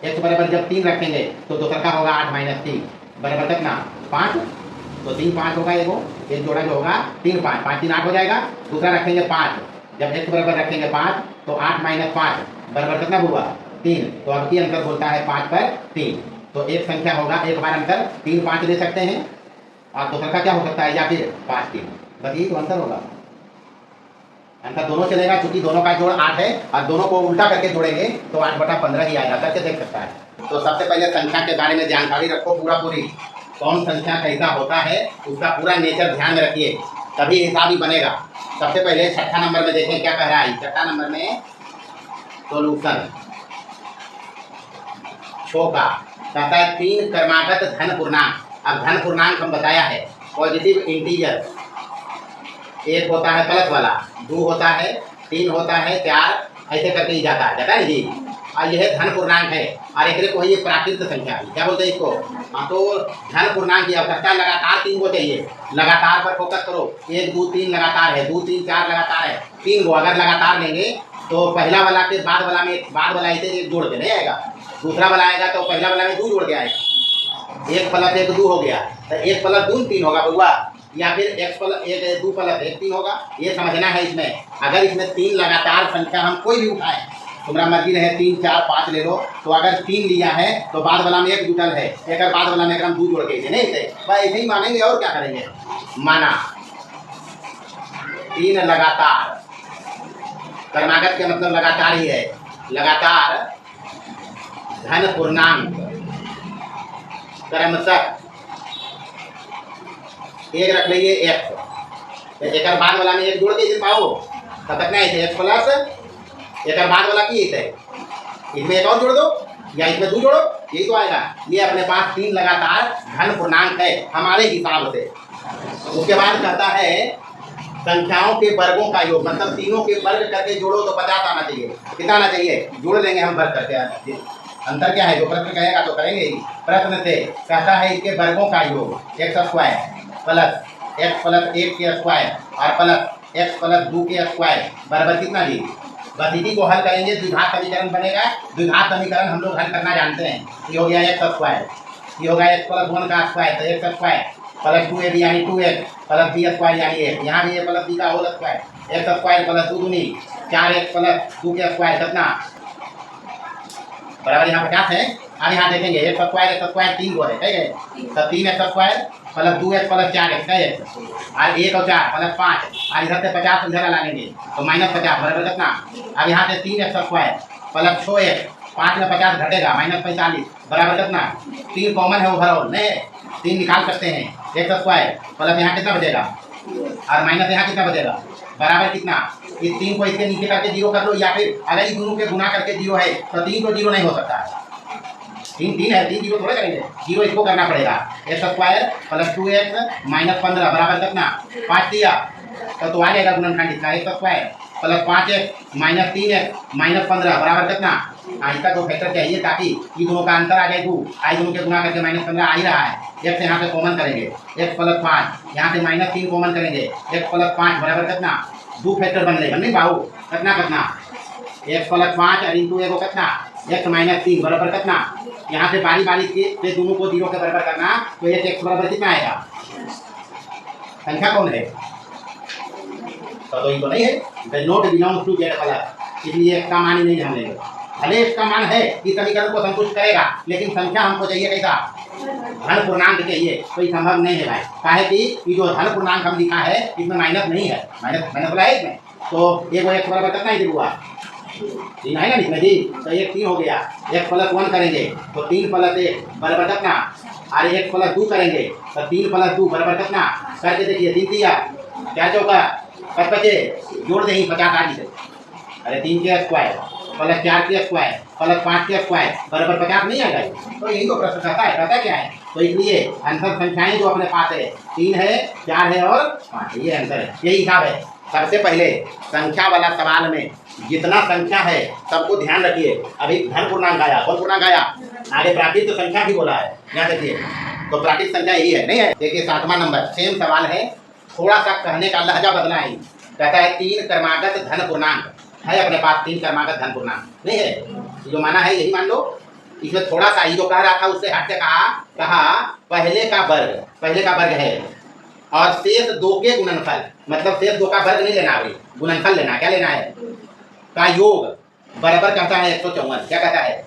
x बराबर जब 3 रखेंगे तो दूसरा का होगा 8 माइनस 3 बराबर कितना 5, तो 3 5 होगा, एक जोड़ा जो होगा 3 5 5 3 8 हो जाएगा, दूसरा रखेंगे 5, जब x बराबर रखेंगे 5 तो 8 माइनस 5 बराबर कितना होगा 3, तो अब की अंतर बोलता है 5/3, तो एक संख्या होगा एक बार अंतर 3 5 दे सकते हैं और दूसरा का क्या हो सकता है या फिर 5 3, बस यही तो अंतर होगा, अंतर दोनों चलेगा क्योंकि दोनों का जोड़ 8 है और दोनों को उल्टा करके जोड़ेंगे तो 8/15 ही आएगा, करके देख सकता है। तो सबसे पहले संख्या के बारे में जानकारी रखो पूरी, कौन संख्या कैसा होता है उसका पूरा नेचर ध्यान में रखिए, तभी हिसाब ही बनेगा। सबसे पहले छठा नंबर में देखें क्या कह रहा है, छठा नंबर में सोल्यूशन शो का कहता है 3 क्रमागत धन पूर्णांक। अब धन पूर्णांक हम बताया है पॉजिटिव इंटीजर, एक होता है प्लस वाला, 2 होता है, 3 होता है, 4 ऐसे करके ही जाता है जी, और यह धन पूर्णांक है और एक को ये प्राकृत संख्या क्या बोलते हैं इसको, हाँ तो धन पूर्णांक की आवश्यकता लगातार 3 को चाहिए, लगातार पर फोकस करो, 1 2 3 लगातार है, 2 3 4 लगातार है, 3 को अगर लगातार लेंगे तो पहला वाला के बाद वाला ऐसे एक जोड़ के नहीं आएगा, दूसरा वाला आएगा तो पहला वाला में 2 जोड़ के आएगा, 1 प्लस 1 2 हो गया, तो 1 प्लस 2 3 होगा बउआ, या फिर x प्लस 1 2 प्लस 1 3 होगा, ये समझना है। इसमें अगर इसमें 3 लगातार संख्या हम कोई भी उठाएं तुम्हारा मर्जी रहे 3 4 5 ले लो। तो अगर 3 लिया है तो बाद वाला में 1 जुटल है, एक बाद वाला में हम 2 जोड़ के इसे नहीं थे बस ऐसे ही मानेंगे और क्या करेंगे। माना 3 लगातार, क्रमागत के मतलब लगातार ही है, लगातार धन पूर्णांक क्रमशः एक रख लीजिए एक्स, एक बाद वाला में 1 जोड़ के इसे पाओ तब तक नहीं एक्स प्लस एक बाद वाला की है, इसमें 1 और जोड़ दो या इसमें 2 जोड़ो, यही तो आएगा। ये अपने पास 3 लगातार धन पूर्णांक है हमारे हिसाब से। उसके बाद कहता है संख्याओं के वर्गों का योग, मतलब तीनों के वर्ग करके जोड़ो तो 50 आना चाहिए। कितना आना चाहिए जोड़ लेंगे हम वर्ग करके। अंतर क्या है, जो प्रश्न कहेगा तो करेंगे ही। प्रश्न से कहता है इसके वर्गों का योग x square plus x plus 1 के स्क्वायर और प्लस एक्स प्लस 2 के स्क्वायर बराबर कितना जी। बस इसी को हल करेंगे, द्विघात समीकरण बनेगा। द्विघात समीकरण हम लोग हल करना जानते हैं। ये हो गया एक्स स्क्वायर, ये होगा एक्स प्लस 1 का स्क्वायर तो एक्स स्क्वायर प्लस 2ab यानी 2x प्लस बी स्क्वायर यानी 1, यहाँ भी ए प्लस बी का whole square X square plus 2 दूनी 4x प्लस 2 के स्क्वायर कितना बराबर यहाँ 50 है। अब यहाँ देखेंगे एक्स स्क्वायर 3 को है कह गए तो 3x square plus 2x plus 4x कह और 1 और 4 प्लस 5 और इधर से 50 इधर ला लेंगे तो -50 बराबर कितना। अब यहाँ से 3x स्क्वायर प्लस 6x 5 में 50 घटेगा -45 बराबर कितना। 3 कॉमन है ओवरऑल नहीं, 3 निकाल सकते हैं। एक्स स्क्वायर प्लस यहाँ कितना बचेगा और माइनस यहाँ कितना बचेगा बराबर कितना। इस 3 को इसके नीचे करके 0 कर लो या फिर अगर इस दोनों के गुना करके 0 है तो 3 को 0 नहीं हो सकता। 3 है, 3 0 थोड़े करेंगे, 0 इसको करना पड़ेगा। X square plus 2x minus 15 बराबर कितना 5 दिया तो आ जाएगा गुणनखंड इसका x square plus 5x minus 3x minus 15 बराबर कितना। इसका तो फैक्टर चाहिए ताकि ये दोनों का अंतर आ जाए 2, आई दोनों के गुना करके -15 आ ही रहा है। x यहाँ से कॉमन करेंगे x प्लस 5 यहाँ से -3 कॉमन करेंगे x प्लस 5 बराबर कितना 2 फैक्टर बन रहे नहीं बाबू कितना कितना x प्लस 5 और इंटू एगो कितना x माइनस 3 बराबर कितना। यहाँ से बारी बारी से दोनों को 0 के बराबर करना तो ये x बराबर कितना आएगा। संख्या कौन है तो ये तो नहीं है, not belongs to Z plus, इसलिए इसका मान ही नहीं ध्यान देंगे। भले इसका मान है कि समीकरण को संतुष्ट करेगा लेकिन संख्या हमको चाहिए कैसा धन पूर्णांक चाहिए, कोई संभव नहीं है भाई। काहे कि ये जो धन पूर्णांक हम लिखा है इसमें माइनस नहीं है, माइनस वाला है इसमें तो ये वो x बराबर कितना ही हुआ 3 है ना इसमें जी तो 1 3 हो गया। x प्लस 1 करेंगे तो 3 प्लस 1 बराबर कितना और x प्लस 2 करेंगे तो 3 प्लस 2 बराबर कितना करके देखिए 3 दिया क्या चौका 5 बचे जोड़ देंगे 50 आदि से। अरे 3 के स्क्वायर प्लस 4 के स्क्वायर प्लस 5 के स्क्वायर बराबर 50 नहीं आएगा। तो यही तो प्रश्न कहता है, कहता क्या है तो इसलिए आंसर संख्याएं जो अपने पास है 3 है 4 है और 5 है, ये आंसर है, यही हिसाब है। सबसे पहले संख्या वाला सवाल में जितना संख्या है सबको ध्यान रखिए। अभी धन पूर्णांक आया, कौन पूर्णांक आया आगे प्राकृत तो संख्या भी बोला है, ध्यान रखिए तो प्राकृत संख्या यही है नहीं है। देखिए 7वां नंबर सेम सवाल है, थोड़ा सा कहने का लहजा बदला है। कहता है 3 क्रमागत धन पूर्णांक है अपने पास, 3 क्रमागत धन पूर्णांक नहीं है जो माना है यही मान लो। इसमें थोड़ा सा ये जो कह रहा था उससे हट के कहा पहले का वर्ग है और शेष 2 के गुणनफल, मतलब शेष 2 का वर्ग नहीं लेना, अभी गुणनफल लेना। क्या लेना है का योग बराबर कहता है 154। क्या कहता है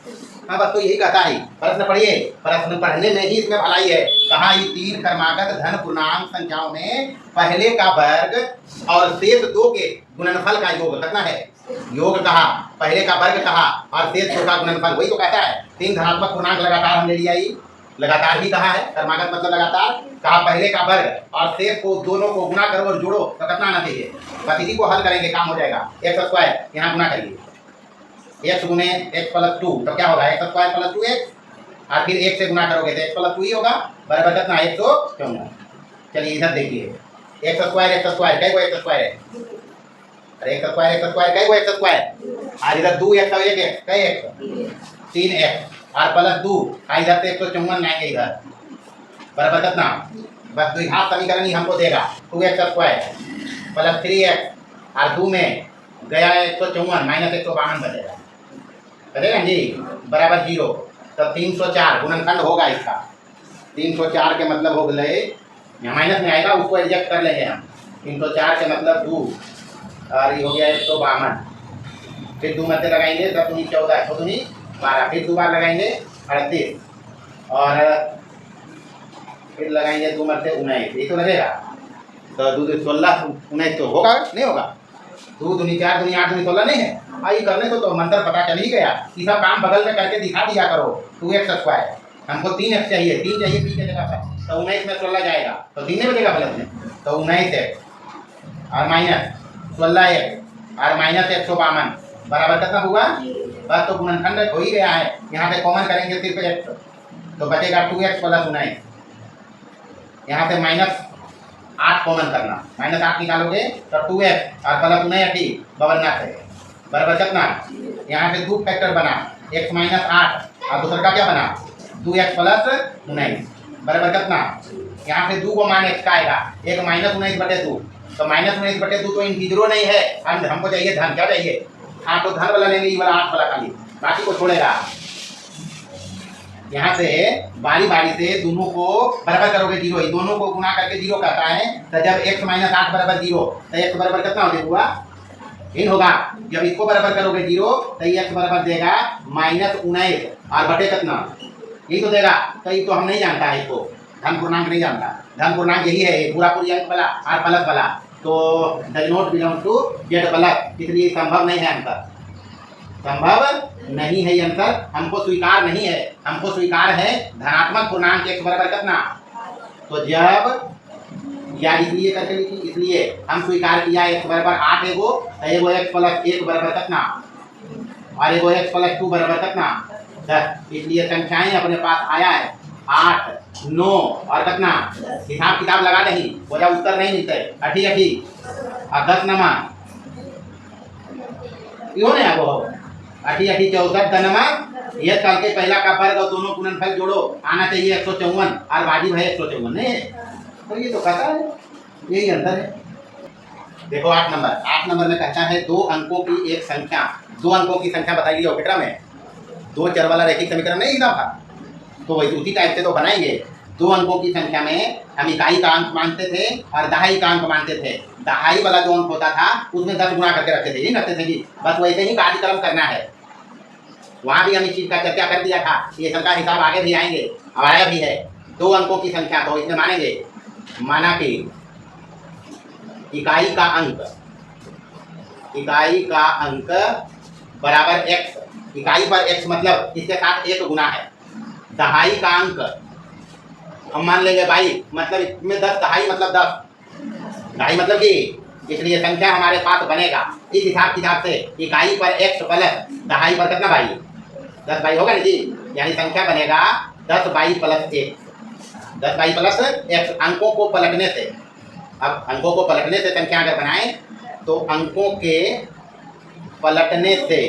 हाँ बस तो यही कहता है। प्रश्न पढ़िए, प्रश्न पढ़ने में ही इसमें भलाई है। कहा ये 3 क्रमागत धन पूर्णांक संख्याओं में पहले का वर्ग और शेष 2 के गुणनफल का योग कितना है। योग कहा, पहले का वर्ग कहा और शेष 2 का गुणनफल, वही तो कहता है। 3 धनात्मक पूर्णांक लगातार हम ले लिया, लगातार भी कहा है, क्रमागत मतलब लगातार। कहा पहले का वर्ग और शेष को दोनों को गुना करो और जोड़ो तो कितना आना चाहिए। बस इसी को हल करेंगे काम हो जाएगा। एक्स स्क्वायर यहाँ गुना करिए x गुने x प्लस 2 तो क्या होगा एक्स स्क्वायर प्लस 2x और फिर 1 से गुना करोगे तो x प्लस 2 ही होगा बराबर कितना 154। चलिए इधर देखिए एक्स स्क्वायर कई को एक्स स्क्वायर है, अरे एक्स स्क्वायर कई को एक्स स्क्वायर और इधर 2x और 1x कई x 3x और प्लस 2 और इधर से 154 लाएंगे इधर बराबर कितना। बस द्विघात समीकरण ही हमको देगा 2x स्क्वायर प्लस 3x और 2 में गया 154 माइनस 152 बचेगा जी बराबर 0। तब 304 गुणनखंड होगा इसका। 304 के मतलब हो गए यहाँ माइनस में आएगा, उसको एडजस्ट कर लेंगे हम। 304 के मतलब 2 और ये हो गया 152 फिर 2 मध्य लगाएंगे, 10 दूनी 14, 6 दूनी 12, फिर 2 बार लगाएंगे 38 और फिर लगाएंगे 2 मध्य 19, ये तो लगेगा। तो 2 16 19 तो होगा नहीं होगा? 2 दूनी 4 दूनी 8 दूनी 16 नहीं है? आई करने तो मंत्र पता चल ही गया। ये सब काम बगल में करके दिखा दिया करो। 2x², हमको 3x चाहिए, 3 चाहिए b की जगह पर, तो 19 में 16 जाएगा, तो 3 नहीं बचेगा प्लस में, तो 19x और माइनस 16x और माइनस 152 बराबर कितना हुआ? बस तो गुणनखंड हो ही गया है। यहाँ पे कॉमन करेंगे सिर्फ x, तो बचेगा 2x प्लस 19। यहाँ से -8 कॉमन करना, -8 निकालोगे तो 2x और प्लस 19 बवन्ना से बराबर कितना? यहाँ से 2 फैक्टर बना, x -8 और दूसरा का क्या बना? 2x प्लस 19 बराबर कितना? यहाँ से 2 को मान x का आएगा, एक -19/2, तो -19/2 तो इंटीजरो नहीं है, हमको चाहिए धन। क्या चाहिए? हाँ, तो धन वाला लेंगे, ये वाला 8 वाला खाली, बाकी को छोड़ेगा। यहाँ से बारी बारी से दोनों को बराबर करोगे 0, दोनों को गुना करके 0 करता है, तो जब x -8 बराबर 0, तो x बराबर कितना हो हुआ? इन होगा। जब इसको बराबर करोगे 0, तो x बराबर देगा -19 और बटे कितना? यही तो देगा। तो ये तो हम नहीं जानता है, इसको धन पूर्णांक नहीं जानता। धन पूर्णांक यही है, पूरा पूरी अंक वाला और प्लस वाला, तो does not belong to Z plus, इसलिए संभव नहीं है आंसर, संभव नहीं है ये आंसर, हमको स्वीकार नहीं है। हमको स्वीकार है धनात्मक पूर्णांक x बराबर कितना? तो जब या इसलिए करके लिखी, इसलिए हम स्वीकार किया x बराबर 8 एगो, तो एगो x प्लस 1 बराबर कितना और एगो x प्लस 2 बराबर कितना? 10। इसलिए संख्याएं अपने पास आया है 8, 9 और कितना? हिसाब किताब लगा नहीं, बोला उत्तर नहीं मिलते, 8 और 10 नमा क्यों नहीं आपको 8 14 दनमा, ये कल के पहला का वर्ग और दोनों गुणनफल जोड़ो, आना चाहिए 154 और वाजिब है 154 नहीं है, तो ये तो कहता है, यही अंतर है। देखो 8 नंबर में कहता है 2 अंकों की एक संख्या, 2 अंकों की संख्या बताइए ऑपरेटर में। 2 चर वाला रैखिक समीकरण नहीं था, तो वही उसी टाइप से तो बनाएंगे। 2 अंकों की संख्या में हम इकाई का अंक मानते थे और दहाई का अंक मानते थे। दहाई वाला जो अंक होता था उसमें 10 गुणा करके रखते थे, नहीं रखते थे जी, बस वैसे ही कार्यक्रम करना है। वहाँ भी हम इस चीज़ का चर्चा कर दिया था, ये सबका हिसाब आगे भी आएंगे, अब आया भी है। 2 अंकों की संख्या तो इसमें मानेंगे, माना कि इकाई का अंक बराबर x, इकाई पर x मतलब इसके साथ 1 गुना है। दहाई का अंक हम मान लेंगे 22, मतलब इसमें 10, दहाई मतलब 10, दहाई मतलब कि, इसलिए संख्या हमारे पास बनेगा इस हिसाब किताब से, इकाई पर x प्लस दहाई पर कितना 22, 10 22 होगा ना जी, यानी संख्या बनेगा 10 22 प्लस 1, 10 22 प्लस x। अंकों को पलटने से, अब अंकों को पलटने से संख्या अगर बनाएं तो अंकों के पलटने से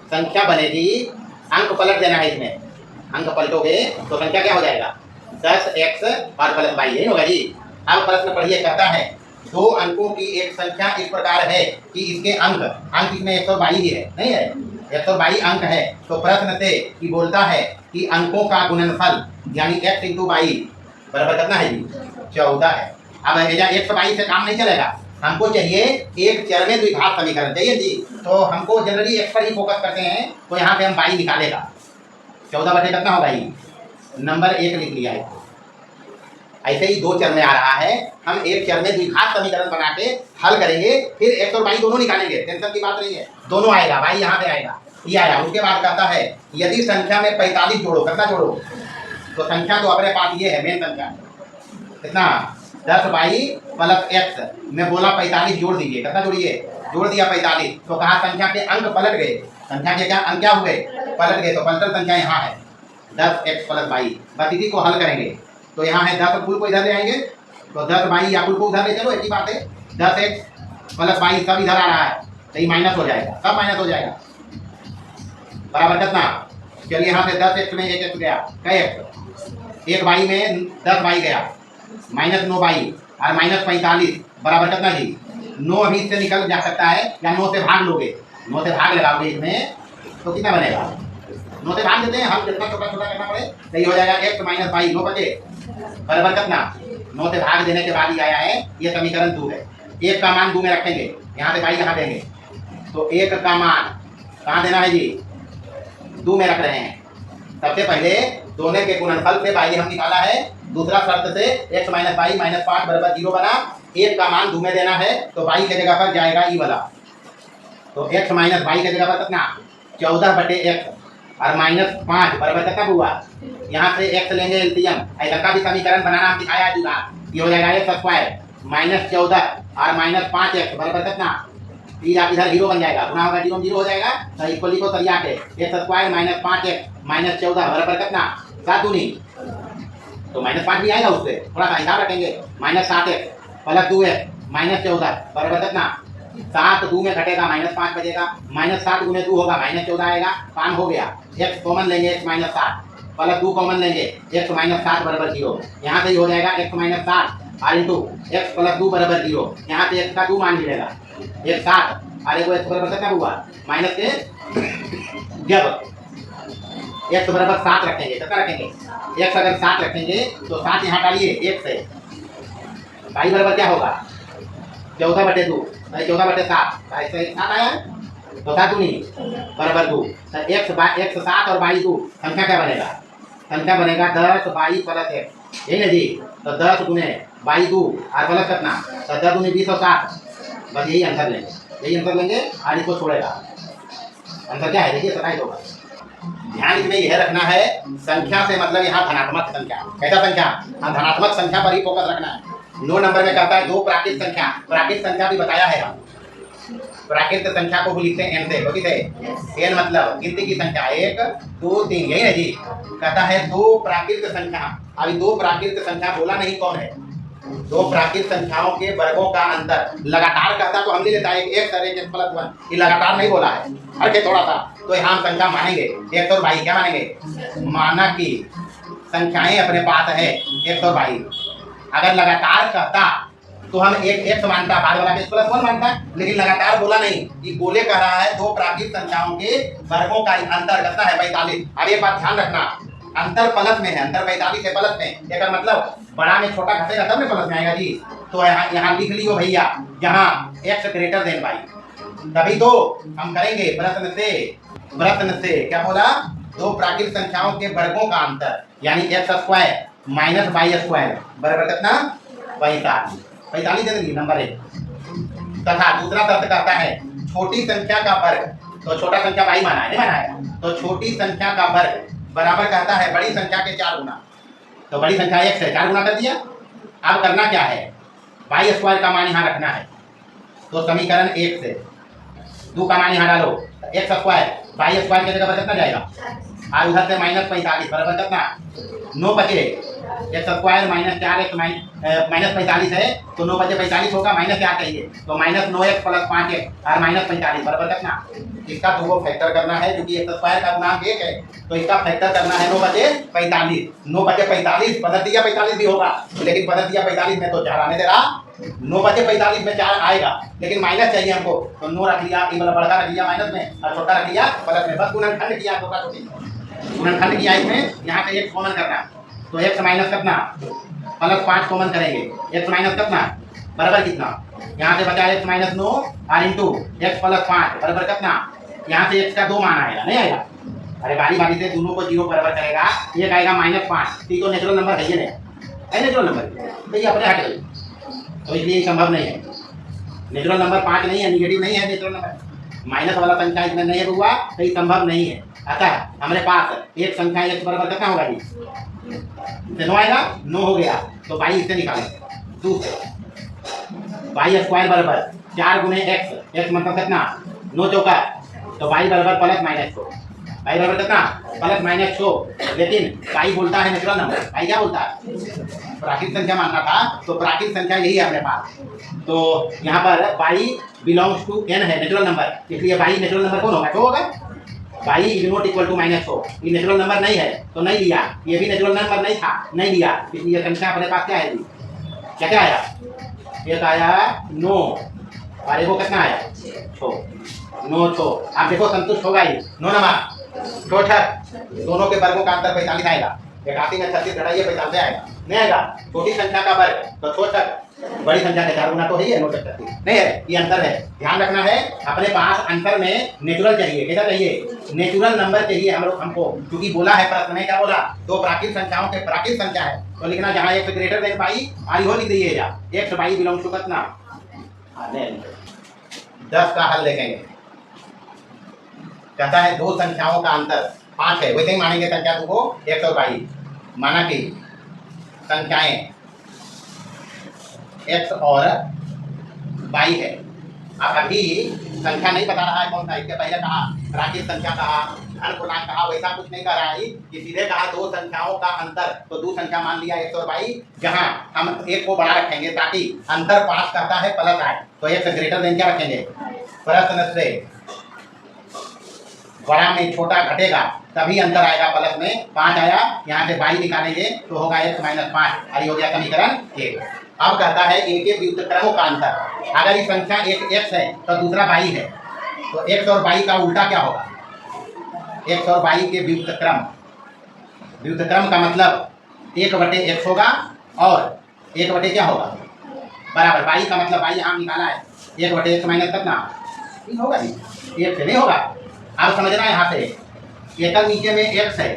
संख्या बनेगी, अंक पलट देना है इसमें, अंक पलटोगे तो संख्या क्या हो जाएगा? 10x और प्लस 22, यही होगा जी। अब प्रश्न पढ़िए, कहता है 2 अंकों की एक संख्या इस प्रकार है कि इसके अंक इसमें 122 ही है, नहीं है, 122 अंक है। तो प्रश्न से कि बोलता है कि अंकों का गुणनफल यानी x × 22 बराबर कितना है जी? 14 है। अब 122 से काम नहीं चलेगा, हमको चाहिए एक चर में द्विघात समीकरण चाहिए जी, तो हमको जनरली x पर ही फोकस करते हैं, तो यहाँ पे हम 22 निकालेगा, 14 बटे कितना होगा ये? नंबर 1 लिख लिया है। ऐसे ही 2 चर में आ रहा है, हम एक चर में द्विघात समीकरण बना के हल करेंगे, फिर x और 22 दोनों निकालेंगे, टेंशन की बात नहीं है, दोनों आएगा, y यहाँ पे आएगा, ये आया। उसके बाद कहता है यदि संख्या में 45 जोड़ो, कितना जोड़ो? तो संख्या तो अपने पास ये है मेन संख्या, कितना? 10 22 प्लस x में बोला 45 जोड़ दीजिए, कितना जोड़िए? जोड़ दिया 45, तो कहा संख्या के अंक पलट गए, संख्या के क्या अंक क्या हुए? पलट गए, तो पलटल संख्या यहाँ है 10x प्लस 22, बस इसी को हल करेंगे। तो यहाँ है 10 कुल को इधर ले आएंगे, तो 10 22 या कुल को उधर ले चलो, एक ही बात है, 10x प्लस 22 सब इधर आ रहा है, तो ये माइनस हो जाएगा, सब माइनस हो जाएगा, बराबर कितना? चलिए यहाँ से 10x में 1x गया, कई x, 1 22 में 10 22 गया, -9 22 और -45 बराबर कितना जी? 9 अभी इससे निकल जा सकता है, या 9 से भाग लोगे, 9 से भाग लगाओगे इसमें, तो कितना बनेगा? 9 से भाग देते हैं हम, जितना छोटा छोटा करना पड़े, सही हो जाएगा। x - 22 9 बचे बराबर कितना? 9 से भाग देने के बाद ही आया है, ये समीकरण 2 है। 1 का मान 2 में रखेंगे, यहाँ से 22 यहाँ देंगे, तो एक का मान कहाँ देना है जी, 2 में रख रहे हैं। सबसे पहले दोनों के गुणनफल से y हम निकाला है, दूसरा शर्त से x माइनस वाई माइनस 5 बराबर 0 बना, एक का मान 2 में देना है तो y के जगह पर जाएगा ई वाला, तो x माइनस वाई के जगह पर कितना 14/x और माइनस 5 बराबर कितना हुआ, यहाँ से x लेंगे एलसीएम, ऐसा का भी समीकरण बनाना हम दिखाया जी बात, ये हो जाएगा x स्क्वायर माइनस 14 और माइनस 5x बराबर कितना, इधर 0 बन जाएगा, गुना होगा 0 हो जाएगा, तो इसको लिखो सरिया के x square minus 5x minus 14 बराबर कितना 7 दूनी, तो माइनस 5 भी आएगा उससे, थोड़ा सा हिसाब रखेंगे, minus 7x plus 2x minus 14 बराबर कितना 7, 2 में घटेगा माइनस 5 बचेगा, माइनस 7 गुने 2 होगा माइनस 14 आएगा, 5 हो गया, x कॉमन लेंगे x माइनस 7 प्लस 2 कॉमन लेंगे x माइनस 7 बराबर 0, यहाँ से हो जाएगा x माइनस 7 और इंटू x प्लस 2 बराबर 0, यहाँ से x का 2 मान मिलेगा, एक 7 और एक x बराबर कितना हुआ माइनस के, जब x बराबर 7 रखेंगे कितना रखेंगे, x अगर 7 रखेंगे तो 7 यहाँ डालिए 1 से, y बराबर क्या होगा 14/2 14/7, ऐसे 7 आया तो 7 दूनी बराबर 2, तो x 7 और y 2 संख्या क्या बनेगा, संख्या बनेगा 10 y प्लस x, यही ना जी, तो 10 गुने y 2 और प्लस कितना, तो 10 दूनी 20 और 7, बस यही आंसर लेंगे और इसको छोड़ेगा, आंसर क्या है देखिए 27 होगा। ध्यान इसमें यह रखना है, संख्या से मतलब यहाँ धनात्मक संख्या, कैसा संख्या, हाँ धनात्मक संख्या पर ही फोकस रखना है। 9 नंबर में कहता है 2 प्राकृत संख्या, प्राकृत संख्या भी बताया है हम, प्राकृत संख्या को लिखते हैं n से, क्योंकि से n मतलब गिनती की संख्या 1 2 3, यही है जी, कहता है 2 प्राकृत संख्या, अभी 2 प्राकृत संख्या बोला नहीं कौन है, 2 प्राकृत संख्याओं के वर्गों का अंतर लगातार कहता तो हम ले लेता है एक सर एक प्लस 1, ये लगातार नहीं बोला है, हर थोड़ा सा, तो यहाँ हम संख्या मानेंगे x और y, क्या मानेंगे, माना कि संख्याएं अपने पास है x और y, अगर लगातार कहता तो हम एक x मानता, बाद वाला के प्लस 1 मानता, लेकिन लगातार बोला नहीं, ये बोले कह रहा है 2 प्राकृत संख्याओं के वर्गों का अंतर कितना है 45। अब एक बात ध्यान रखना, अंतर प्लस में है, अंतर 45 है प्लस में, एक मतलब बड़ा में छोटा घटेगा तब में प्लस में आएगा जी, तो यहाँ लिख लियो भैया, यहाँ x ग्रेटर देन y, तभी तो हम करेंगे प्रश्न से क्या बोला, 2 प्राकृत संख्याओं के वर्गों का अंतर यानी x square minus Y square बराबर कितना 45 दे देंगे नंबर 1, तथा दूसरा शर्त कहता है छोटी संख्या का वर्ग, तो छोटा संख्या y माना है, नहीं माना है, तो छोटी संख्या का वर्ग बराबर कहता है बड़ी संख्या के 4 गुना, तो बड़ी संख्या x है 4 गुना कर दिया। अब करना क्या है, वाई स्क्वायर का मान यहाँ रखना है, तो समीकरण 1 से 2 का मान यहाँ डालो, x स्क्वायर वाई स्क्वायर की जगह पर कितना जाएगा, और उधर से माइनस 45 बराबर कितना 9 बचे, x square minus 4x minus 45 है, तो 9 बचे 45 होगा, माइनस 4 चाहिए, तो माइनस 9x प्लस 5x और माइनस 45 बराबर कितना, इसका 2 को फैक्टर करना है, क्योंकि x स्क्वायर का गुणांक 1 है, तो इसका फैक्टर करना है 9 बचे 45, 9 बचे 45 बदल दिया 45 भी होगा, लेकिन बदल दिया 45 में तो 4 आने दे रहा, 9 बचे 45 में 4 आएगा, लेकिन माइनस चाहिए हमको, तो 9 रख लिया, ये वाला बड़का रख लिया माइनस में और छोटा रख लिया प्लस में, बस गुणनखंड किया, छोटा छोटी गुणनखंड किया, इसमें यहाँ से x कॉमन करना, तो x माइनस कितना प्लस 5 कॉमन करेंगे, x माइनस कितना बराबर कितना, यहाँ से बचा x माइनस 9 और इंटू x प्लस 5 बराबर कितना, यहाँ से x का 2 मान आएगा, नहीं आएगा, अरे बारी से दोनों को 0 बराबर करेगा, एक आएगा -5, तो नेचुरल नंबर है, ये नहीं नेचुरल नंबर, तो ये अपने हट गई, तो इसलिए संभव नहीं है, नेचुरल नंबर 5 नहीं है, निगेटिव नहीं है नेचुरल नंबर, माइनस वाला संख्या इसमें नहीं हुआ, तो ये संभव नहीं है। अतः हमारे पास एक संख्या x बराबर कितना होगा जी, 9 आएगा, 9 हो गया, तो y इससे निकालें 2 से, y स्क्वायर बराबर 4 गुने x मतलब कितना 9 चौका, तो y बराबर प्लस माइनस 6, y बराबर कितना प्लस माइनस 6, लेकिन y बोलता है नेचुरल नंबर, y क्या बोलता है प्राकृत संख्या मानना था, तो प्राकृत संख्या यही है अपने पास, तो यहाँ पर y बिलोंग्स टू n है नेचुरल नंबर, इसलिए y नेचुरल नंबर कौन होगा, 6 होगा, y is not equal to -4, ये नेचुरल नंबर नहीं है तो नहीं लिया, ये भी नेचुरल नंबर नहीं था, नहीं लिया, इसलिए संख्या अपने पास क्या है जी, क्या क्या आया, एक आया 9 और एक कितना आया 6, 9 6, आप देखो संतुष्ट होगा ही, 9 नंबर छोटा, दोनों के वर्गों का अंतर 45 आएगा, 81 में 36 घटाइए 45 आएगा, नहीं आएगा, छोटी संख्या का वर्ग तो छोटा बड़ी संख्या के 4 गुना तो है ही है, नोट करती नहीं है, ये अंतर है। ध्यान रखना है अपने पास अंतर में नेचुरल चाहिए। कैसा चाहिए? नेचुरल नंबर चाहिए हम लोग हमको, क्योंकि बोला है प्रश्न में, क्या बोला? दो प्राकृत संख्याओं के प्राकृत संख्या है तो लिखना जहाँ x ग्रेटर देन पाई आई हो लिख दीजिए जा x पाई बिलोंग टू कितना 10 का हल देखेंगे। कहता है दो संख्याओं का अंतर 5 है, वैसे ही मानेंगे संख्या दो को x और y। माना कि संख्याएं x और y है। अब अभी संख्या नहीं बता रहा है कौन सा, इसके पहले कहा प्राकृत संख्या कहा, धन पूर्णांक कहा, वैसा कुछ नहीं कर रहा है कि सीधे कहा दो संख्याओं का अंतर, तो दो संख्या मान लिया x और y, जहां हम एक को बड़ा रखेंगे ताकि अंतर 5 कहता है प्लस आए, तो x ग्रेटर देन क्या रखेंगे? प्रश्न से बड़ा में छोटा घटेगा तभी अंतर आएगा, प्लस में 5 आया, यहाँ से y निकालेंगे तो होगा x माइनस 5, अरे हो गया समीकरण 1। अब कहता है इनके व्युत्क्रमों का अंतर। अगर ये संख्या एक x है तो दूसरा y है, तो x और y का उल्टा क्या होगा? x और y के व्युत्क्रम, व्युत्क्रम का मतलब 1/x होगा और 1/ क्या होगा? बराबर y का मतलब y यहाँ निकाला है 1/x माइनस कितना होगा जी, 1 से नहीं होगा। अब समझना है यहाँ से एकल नीचे में x है,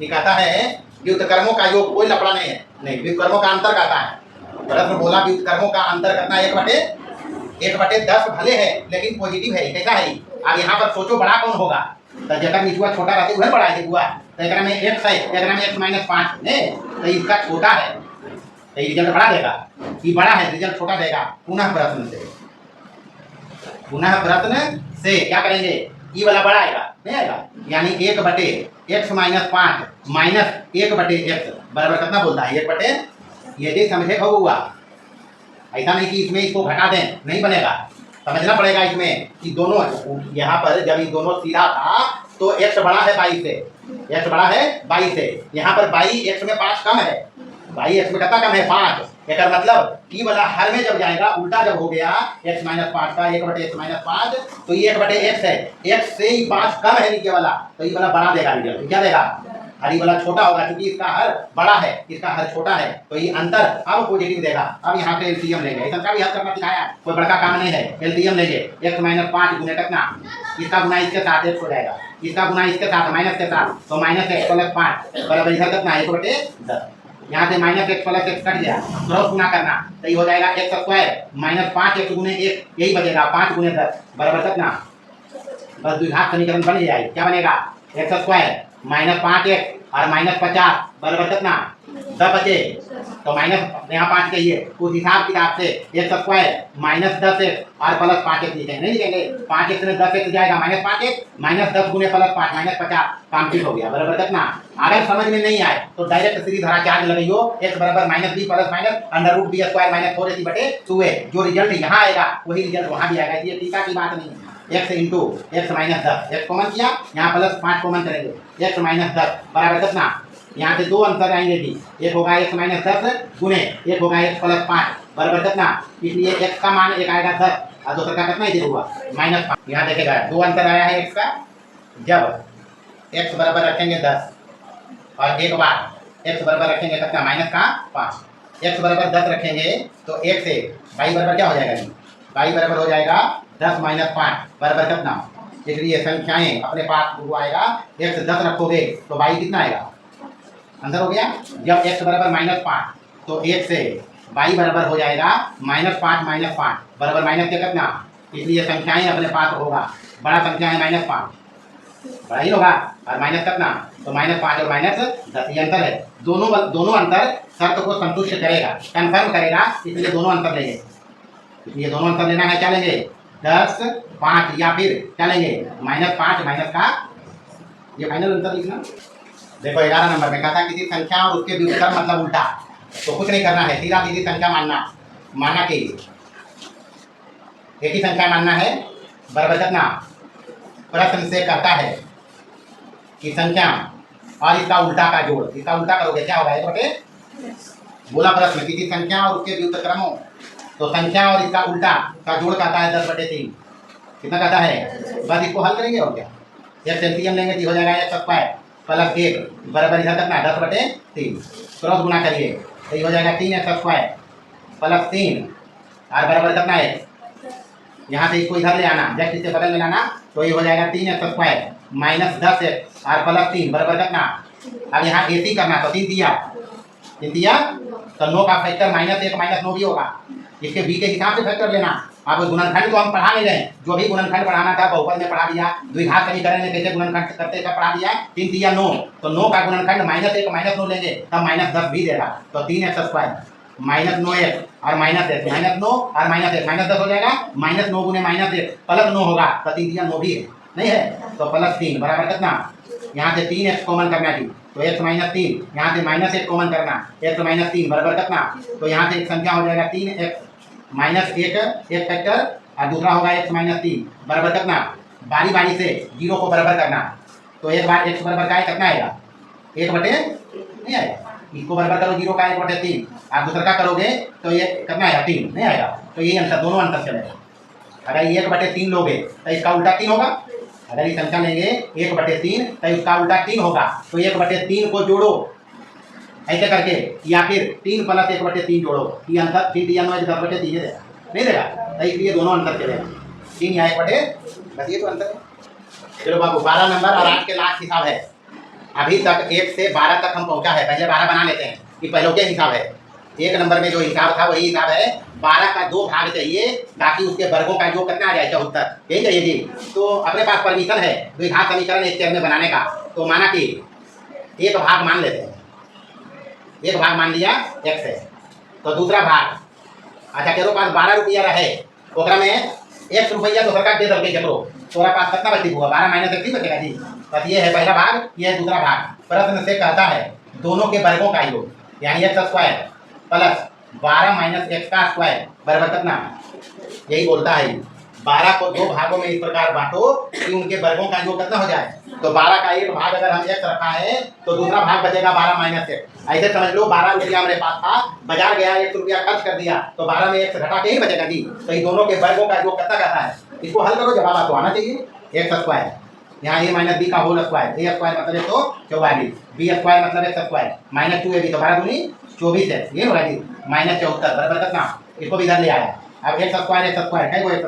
ये कहता है व्युत्क्रमों का योग, कोई लफड़ा नहीं है, नहीं व्युत्क्रमों का अंतर कहता है। प्रश्न बोला व्युत्क्रमों का अंतर करना 1/10 भले है लेकिन पॉजिटिव है, कैसा है? अब यहाँ पर सोचो बड़ा कौन होगा, तो जब नीचुआ छोटा रहते वह बड़ा है हुआ, तो एक में x है, एक में x माइनस 5 ने, तो इसका छोटा है तो ये रिजल्ट बड़ा देगा, ये बड़ा है रिजल्ट छोटा देगा। पुनः प्रश्न से क्या करेंगे? ये वाला बड़ा आएगा नहीं आएगा, यानी 1/x माइनस 5 माइनस 1/x बराबर कितना बोलता है? 1/, ये भी समझे हुआ, ऐसा नहीं कि इसमें इसको घटा दें, नहीं बनेगा, समझना पड़ेगा इसमें कि दोनों यहाँ पर जब ये दोनों सीधा था तो x बड़ा है 22 से, x बड़ा है 22 से, यहाँ पर 22 x में 5 कम है, 22 x में कितना कम है? 5। एक मतलब ई वाला हर में जब जाएगा उल्टा जब हो गया x माइनस 5 का 1/x माइनस 5, तो ये 1/x है, x से ही 5 कम है नीचे वाला, तो ये वाला बड़ा देगा रिजल्ट, क्या देगा? हरी वाला छोटा होगा क्योंकि इसका हर बड़ा है, इसका हर छोटा है, तो ये अंतर अब पॉजिटिव देगा। अब यहाँ से एलसीएम लेंगे, ऐसा का भी हल करना सिखाया, कोई बड़का काम नहीं है। एलसीएम लेंगे x माइनस 5 गुने कितना, इसका गुना इसके साथ x हो जाएगा, इसका गुना इसके साथ माइनस के साथ, तो माइनस x प्लस 5 बराबर इधर कितना 1/10। यहाँ से minus x plus x cut गया, क्रॉस गुना करना तो ये हो जाएगा x स्क्वायर माइनस 5x गुने 1, यही बचेगा 5 गुने 10 बराबर कितना, बस द्विघात समीकरण बन जाएगा। क्या बनेगा? x स्क्वायर माइनस 5x और माइनस 50 बराबर कितना 10 बचे, तो माइनस यहाँ 5 कहिए, उस हिसाब किताब से x स्क्वायर माइनस 10x और प्लस 5x लिखेंगे, नहीं लिखेंगे? 5x में 10x जाएगा माइनस 5x माइनस 10 गुने प्लस 5 माइनस 50, कंप्लीट हो गया बराबर कितना। अगर समझ में नहीं आए तो डायरेक्ट सीधी धारा चार्ज लगाइयो, x बराबर minus b plus minus under root b square minus 4ac/2a, जो रिजल्ट यहाँ आएगा वही रिजल्ट वहाँ भी आएगा, ये टीका की बात नहीं है। x into x minus 10, x common किया, यहाँ प्लस 5 कॉमन करेंगे, x माइनस 10 बराबर कितना, यहाँ से दो अंतर आएंगे भी, एक होगा x माइनस 10 गुने एक होगा x प्लस 5 बराबर कितना, इसलिए x का मान एक आएगा 10 और दूसरा का कितना इधर हुआ माइनस 5। यहाँ देखेगा दो अंतर आया है x का, जब x बराबर रखेंगे 10 और एक बार x बराबर रखेंगे कितना माइनस का 5, x बराबर 10 रखेंगे तो 1 से y बराबर क्या हो जाएगा जी, y बराबर हो जाएगा 10 माइनस 5 बराबर कितना, इसलिए संख्याएं अपने पास वो आएगा, x 10 रखोगे तो y कितना आएगा, अंदर हो गया। जब x बराबर माइनस 5 तो 1 से y बराबर हो जाएगा माइनस 5 बराबर माइनस के कितना, इसलिए संख्याएं अपने पास होगा, बड़ा संख्या है माइनस 5 बड़ा ही होगा और माइनस कितना, तो माइनस 5 और माइनस 10 ये अंतर है। दोनों अंतर शर्त को संतुष्ट करेगा, कंफर्म करेगा, इसलिए दोनों अंतर लेंगे, इसलिए दोनों अंतर लेना है, क्या लेंगे 10 5 या फिर क्या लेंगे माइनस 5 माइनस का, ये फाइनल अंतर लिखना। देखो 11 नंबर में कहा किसी संख्या और उसके व्युत्क्रम मतलब उल्टा, तो कुछ नहीं करना है, सीधा सीधी संख्या मानना कि एक ही संख्या मानना है बराबर कितना। प्रश्न से कहता है कि संख्या और इसका उल्टा का जोड़, इसका उल्टा करोगे क्या होगा 1/, बोला प्रश्न किसी संख्या और उसके व्युत्क्रमों, तो संख्या और इसका उल्टा का जोड़ कहता है 10/3, कितना कहता है, बस इसको हल करेंगे और क्या, एक एलसीएम लेंगे तो हो जाएगा x स्क्वायर प्लस 1 बराबर इधर कितना 10/3, क्रॉस गुना करिए तो ये हो जाएगा 3x स्क्वायर प्लस 3 और बराबर कितना है, यहाँ से इसको इधर ले आना, जस्ट इसे बदल में लाना, तो ये हो जाएगा 3x² माइनस 10x और प्लस 3 बराबर कितना। अब यहाँ AC करना, तो 3 दिया तो 9 का फैक्टर -1 -9 भी होगा। इसके b के हिसाब से फैक्टर लेना। अब गुणनखंड तो हम पढ़ा नहीं रहे, जो भी गुणनखंड पढ़ाना था बहुपद में पढ़ा दिया, द्विघात समीकरण में कैसे गुणनखंड करते सब पढ़ा दिया। 3 दिया 9, तो 9 का गुणनखंड -1 -9 लेंगे तब -10 भी देगा, तो 3x² -9x और -x, -9 और -1 -10 हो जाएगा, -9 गुने -1 प्लस 9 होगा, तो 3 दिया 9 भी है नहीं है, तो प्लस 3 बराबर कितना, यहाँ से 3x कॉमन करना जी, तो x -3, यहाँ से -1 कॉमन करना, x -3 बराबर कितना, तो यहाँ से एक संख्या हो जाएगा 3x -1 एक फैक्टर और दूसरा होगा x -3 बराबर कितना, बारी बारी से 0 को बराबर करना, तो एक बार x बराबर का है कितना आएगा, 1/, नहीं आएगा, इसको बराबर करो 0 का 1/3 और दूसरा का करोगे तो ये कितना आएगा 3, नहीं आएगा, तो ये आंसर दोनों आंसर चलेगा। अगर ये 1/3 लोगे तो इसका उल्टा 3 होगा, अगर ये संख्या लेंगे 1/3 तो इसका उल्टा 3 होगा, तो 1/3 को जोड़ो ऐसे करके, या फिर 3 + 1/3 जोड़ो, ये आंसर 3 दिया 9 10/3 देगा, नहीं देगा, तो इसलिए दोनों आंसर चलेगा, 3 या 1/, बस ये तो आंसर है। चलो बाबू 12 नंबर और आज के लास्ट हिसाब है। अभी तक 1 से 12 तक हम पहुंचा है, पहले 12 बना लेते हैं कि पहले क्या हिसाब है। 1 नंबर में जो हिसाब था वही हिसाब है, 12 का 2 भाग चाहिए ताकि उसके वर्गों का योग कितना आ जाए 74, यही चाहिए जी। तो अपने पास परमिशन है द्विघात समीकरण एक चरण में बनाने का, तो माना कि एक भाग मान लेते हैं, एक भाग मान लिया x है, तो दूसरा भाग, अच्छा तेरे पास 12 रुपया रहे, ओकरा में x रुपया तो सरकार दे दे करो, तोरा पास कितना बची होगा, 12 - 1 बचेगा जी, बस ये है पहला भाग, ये है दूसरा भाग। प्रश्न से कहता है दोनों के वर्गों का योग, यानी x² प्लस 12 - x का स्क्वायर बराबर कितना, यही बोलता है 12 को 2 भागों में इस प्रकार बांटो कि उनके वर्गों का योग कितना हो जाए, तो 12 का एक भाग अगर हम x रखा है तो दूसरा भाग बचेगा 12 - 1, ऐसे समझ लो 12 रुपया हमारे पास था, बाजार गया 1 रुपया खर्च कर दिया, तो 12 में 1 घटा के ही बचेगा जी, तो इन दोनों के वर्गों का योग कितना कहता है, इसको हल करो जवाब तो आना चाहिए। x², यहाँ a - b का होल स्क्वायर, a² मतलब 144, b² मतलब x² -2ab तो 12 दूनी 24 है, ये होगा जी, -74 बराबर कितना, इसको भी इधर ले आया। अब x² कई को x²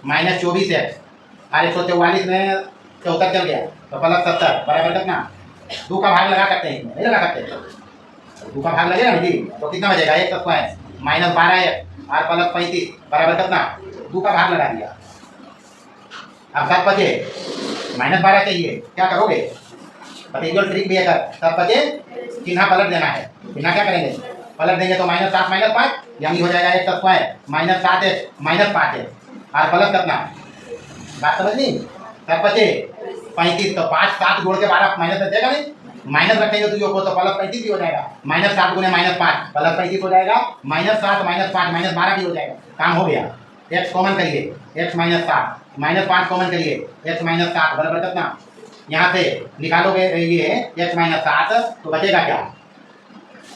-24x और 144 में 74 चल गया, तो प्लस 70 बराबर कितना, 2 का भाग लगा सकते हैं, इसमें नहीं लगा सकते, 2 का भाग लगेगा ना जी, तो कितना बचेगा x² -12x और प्लस 35 बराबर कितना, 2 का भाग लगा दिया। अब सब बचे -12 चाहिए, क्या करोगे, पटेरियल ट्रिक भी है कर, सब बचे चिन्ह पलट देना है, चिन्ह क्या करेंगे पलट देंगे, तो -7 - 5 यानी हो जाएगा x² -7x -5 है और प्लस कितना, बात समझ ली, सब बचे 35, तो 5 7 जोड़ के 12 माइनस बचेगा नहीं, माइनस रखेंगे तो जो को तो प्लस 35 भी हो जाएगा, -7 गुने -5 प्लस 35 हो जाएगा, -7 -5 -12 भी हो जाएगा, काम हो गया। x कॉमन करिए, x -7 -5 कॉमन करिए, x -7 बराबर कितना, यहाँ से निकालोगे ये x -7 तो बचेगा क्या,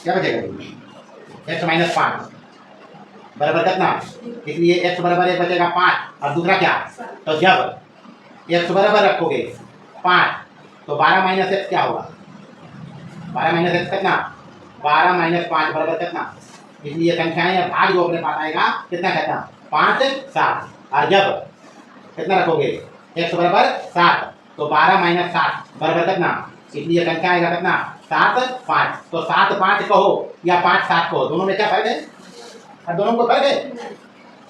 क्या बचेगा x -5 बराबर कितना, इसलिए x बराबर 1 बचेगा 5 और दूसरा क्या, तो जब x बराबर रखोगे 5 तो 12 - x क्या होगा, 12 - x कितना, 12 - 5 बराबर कितना, इसलिए संख्याएं भाग जो अपने पास आएगा कितना कहता 5 7 और जब कितना रखोगे x बराबर 7 तो 12 - 7 बराबर कितना, इसलिए संख्या आएगा कितना 7 5, तो 7 5 कहो या 5 7 कहो, दोनों में क्या फर्क है, और दोनों को फर्क है,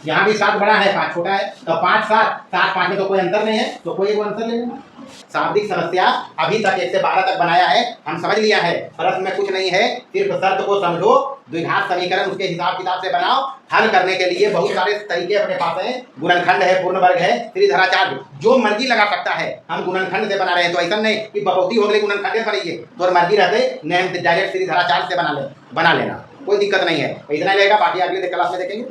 यहाँ भी 7 बड़ा है 5 छोटा है, तो 5 7 7 5 में तो कोई अंतर नहीं है, तो कोई एक अंतर नहीं है। शाब्दिक समस्या अभी तक 1 से 12 तक बनाया है, हम समझ लिया है, प्रश्न में कुछ नहीं है, सिर्फ शर्त को समझो, द्विघात समीकरण उसके हिसाब किताब से बनाओ, हल करने के लिए बहुत सारे तरीके अपने पास हैं, गुणनखंड है, पूर्ण वर्ग है, त्रिधराचार्य, जो मर्जी लगा सकता है, हम गुणनखंड से बना रहे हैं, तो ऐसा नहीं कि बहुपति हो गई गुणनखंड बनाइए, तो मर्जी रहते नहीं डायरेक्ट त्रिधराचार्य से बना लेना, कोई दिक्कत नहीं है, इतना रहेगा, बाकी अगले क्लास में देखेंगे।